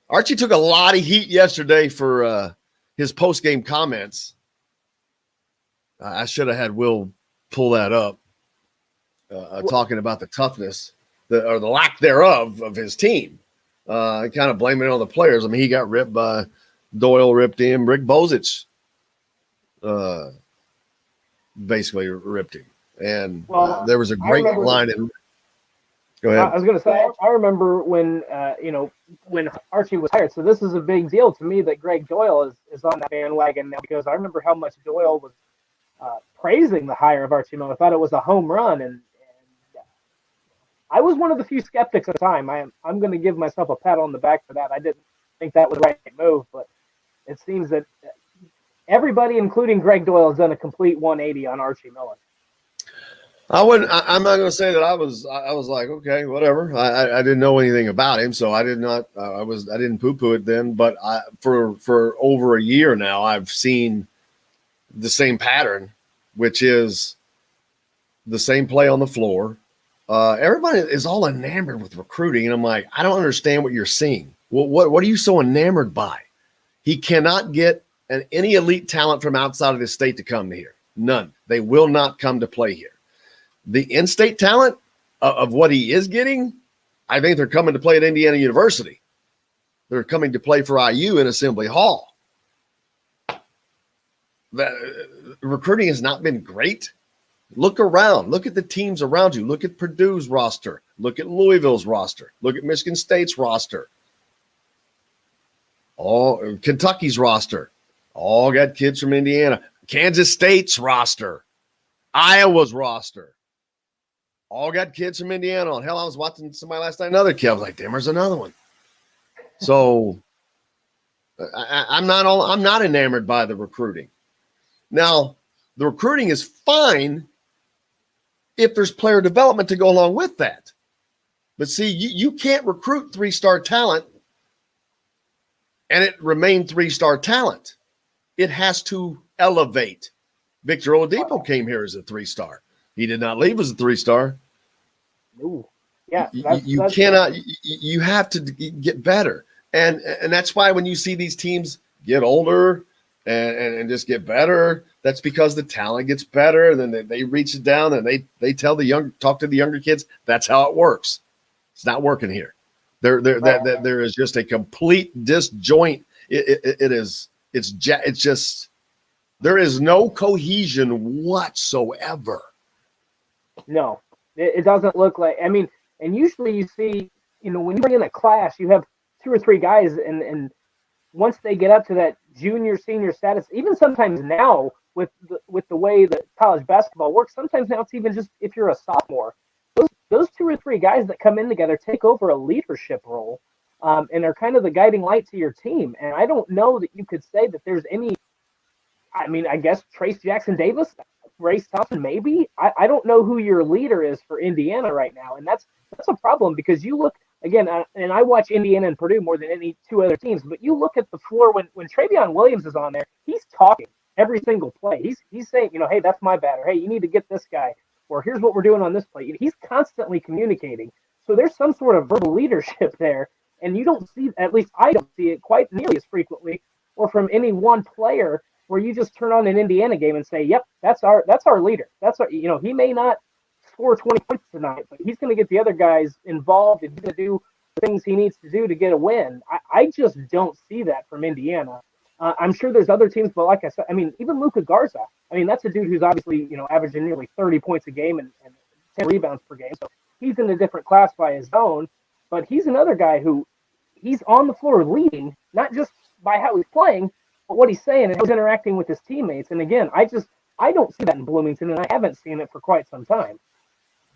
Archie took a lot of heat yesterday for his post-game comments. I should have had Will pull that up. Talking about the toughness or the lack thereof of his team, kind of blaming it on the players. I mean, he got ripped by Doyle, ripped him. Rick Bozich basically ripped him. And there was a great line. Go ahead. I was going to say, I remember when Archie was hired. So this is a big deal to me that Greg Doyle is on that bandwagon now, because I remember how much Doyle was praising the hire of Archie Miller. I thought it was a home run, and I was one of the few skeptics at the time. I'm going to give myself a pat on the back for that. I didn't think that was the right move, but it seems that everybody, including Greg Doyle, has done a complete 180 on Archie Miller. I'm not going to say that I was like, okay, whatever. I didn't know anything about him, so I didn't poo-poo it then. But for over a year now, I've seen the same pattern, which is the same play on the floor. Everybody is all enamored with recruiting, and I'm like, I don't understand what you're seeing. What are you so enamored by? He cannot get any elite talent from outside of the state to come here. None. They will not come to play here. The in-state talent of what he is getting, I think they're coming to play at Indiana University. They're coming to play for IU in Assembly Hall. The recruiting has not been great. Look around. Look at the teams around you. Look at Purdue's roster. Look at Louisville's roster. Look at Michigan State's roster. All Kentucky's roster. All got kids from Indiana. Kansas State's roster. Iowa's roster. All got kids from Indiana on. Hell, I was watching somebody last night, another kid. I was like, damn, there's another one. So I'm not enamored by the recruiting. Now, the recruiting is fine if there's player development to go along with that. But see, you can't recruit 3-star talent and it remain 3-star talent. It has to elevate. Victor Oladipo came here as a 3-star. He did not leave as a 3-star. Ooh. Yeah, you cannot. You have to get better, and that's why when you see these teams get older and just get better, that's because the talent gets better. And then they reach it down and they talk to the younger kids. That's how it works. It's not working here. There is just a complete disjoint. It's just there is no cohesion whatsoever. No, it doesn't look like. I mean, and usually you see, when you bring in a class, you have 2 or 3 guys, and once they get up to that junior, senior status, even sometimes now with the way that college basketball works, sometimes now it's even just if you're a sophomore, those 2 or 3 guys that come in together take over a leadership role, and are kind of the guiding light to your team. And I don't know that you could say that there's any. I mean, I guess Trace Jackson Davis, Race Thompson, maybe. I don't know who your leader is for Indiana right now, and that's a problem because you look again, and I watch Indiana and Purdue more than any 2 other teams. But you look at the floor when Travion Williams is on there, he's talking every single play. He's saying, hey, that's my batter. Hey, you need to get this guy, or here's what we're doing on this play. He's constantly communicating. So there's some sort of verbal leadership there, and you don't see, at least I don't see it quite nearly as frequently, or from any one player, where you just turn on an Indiana game and say, yep, that's our leader. That's our, he may not score 20 points tonight, but he's going to get the other guys involved and he's going to do the things he needs to do to get a win. I just don't see that from Indiana. I'm sure there's other teams, but like I said, I mean, even Luka Garza, that's a dude who's obviously, averaging nearly 30 points a game and 10 rebounds per game. So he's in a different class by his own, but he's another guy who he's on the floor leading, not just by how he's playing, but what he's saying and how he's interacting with his teammates. And again, I don't see that in Bloomington, and I haven't seen it for quite some time.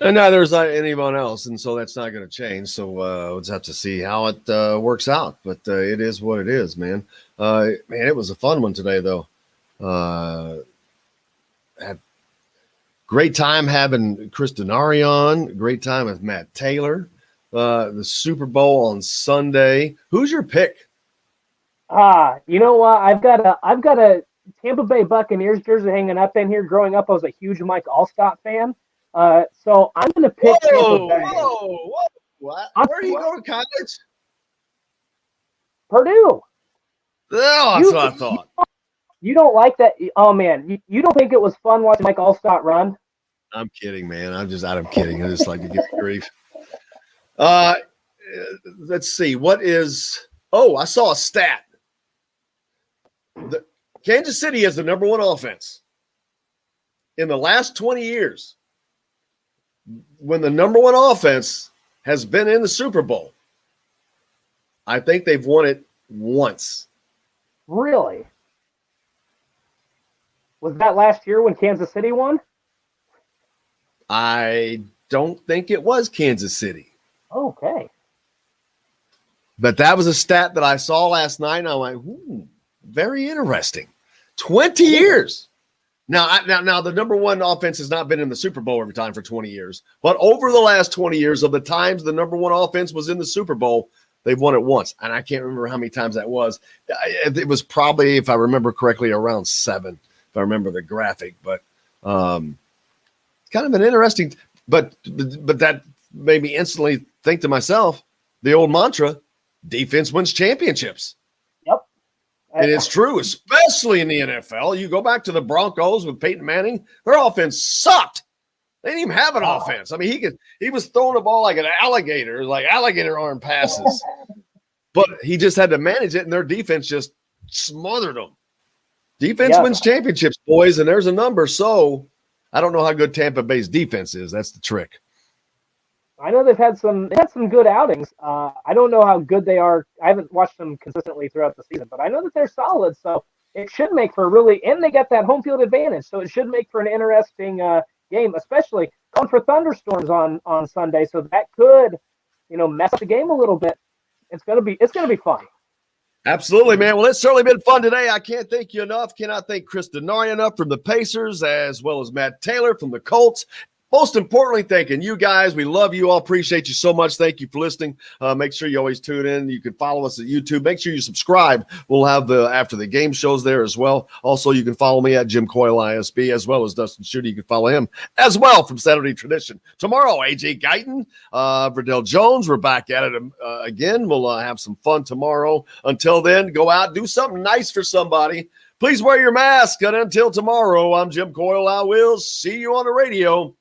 And neither is anyone else, and so that's not going to change. So we'll just have to see how it works out. But it is what it is, man. It was a fun one today, though. Had great time having Chris Denari on. Great time with Matt Taylor. The Super Bowl on Sunday. Who's your pick? You know what? I've got a Tampa Bay Buccaneers jersey hanging up in here. Growing up, I was a huge Mike Allstott fan. So I'm going to pick Tampa Bay. Whoa! What? Where did he go to college? Purdue. Oh, that's what I thought. You don't like that? Oh man, you don't think it was fun watching Mike Allstott run? I'm kidding, man. I'm kidding. I just like to get grief. Let's see. What is? Oh, I saw a stat. Kansas City is the number 1 offense in the last 20 years. When the number 1 offense has been in the Super Bowl, I think they've won it once. Really? Was that last year when Kansas City won? I don't think it was Kansas City. Okay. But that was a stat that I saw last night, and I'm like, very interesting. 20 years. Now, the number 1 offense has not been in the Super Bowl every time for 20 years. But over the last 20 years of the times the number 1 offense was in the Super Bowl, they've won it once. And I can't remember how many times that was. It was probably, if I remember correctly, around 7, if I remember the graphic. But it's kind of an interesting – but that made me instantly think to myself, the old mantra, defense wins championships. And it's true, especially in the NFL. You go back to the Broncos with Peyton Manning, their offense sucked. They didn't even have an offense. I mean, he was throwing the ball like an alligator, like alligator arm passes. But he just had to manage it, and their defense just smothered them. Defense wins championships, boys, and there's a number. So I don't know how good Tampa Bay's defense is. That's the trick. I know they've had some good outings. I don't know how good they are. I haven't watched them consistently throughout the season, but I know that they're solid. So it should make for and they got that home field advantage. So it should make for an interesting game, especially going for thunderstorms on Sunday. So that could, mess up the game a little bit. It's gonna be fun. Absolutely, man. Well, it's certainly been fun today. I can't thank you enough. Cannot thank Chris Denari enough from the Pacers, as well as Matt Taylor from the Colts. Most importantly, thanking you guys. We love you all. Appreciate you so much. Thank you for listening. Make sure you always tune in. You can follow us at YouTube. Make sure you subscribe. We'll have the after the game shows there as well. Also, you can follow me at Jim Coyle ISB, as well as Dustin Schutte. You can follow him as well from Saturday Tradition. Tomorrow, AJ Guyton, Verdell Jones. We're back at it again. We'll have some fun tomorrow. Until then, go out, do something nice for somebody. Please wear your mask. And until tomorrow, I'm Jim Coyle. I will see you on the radio.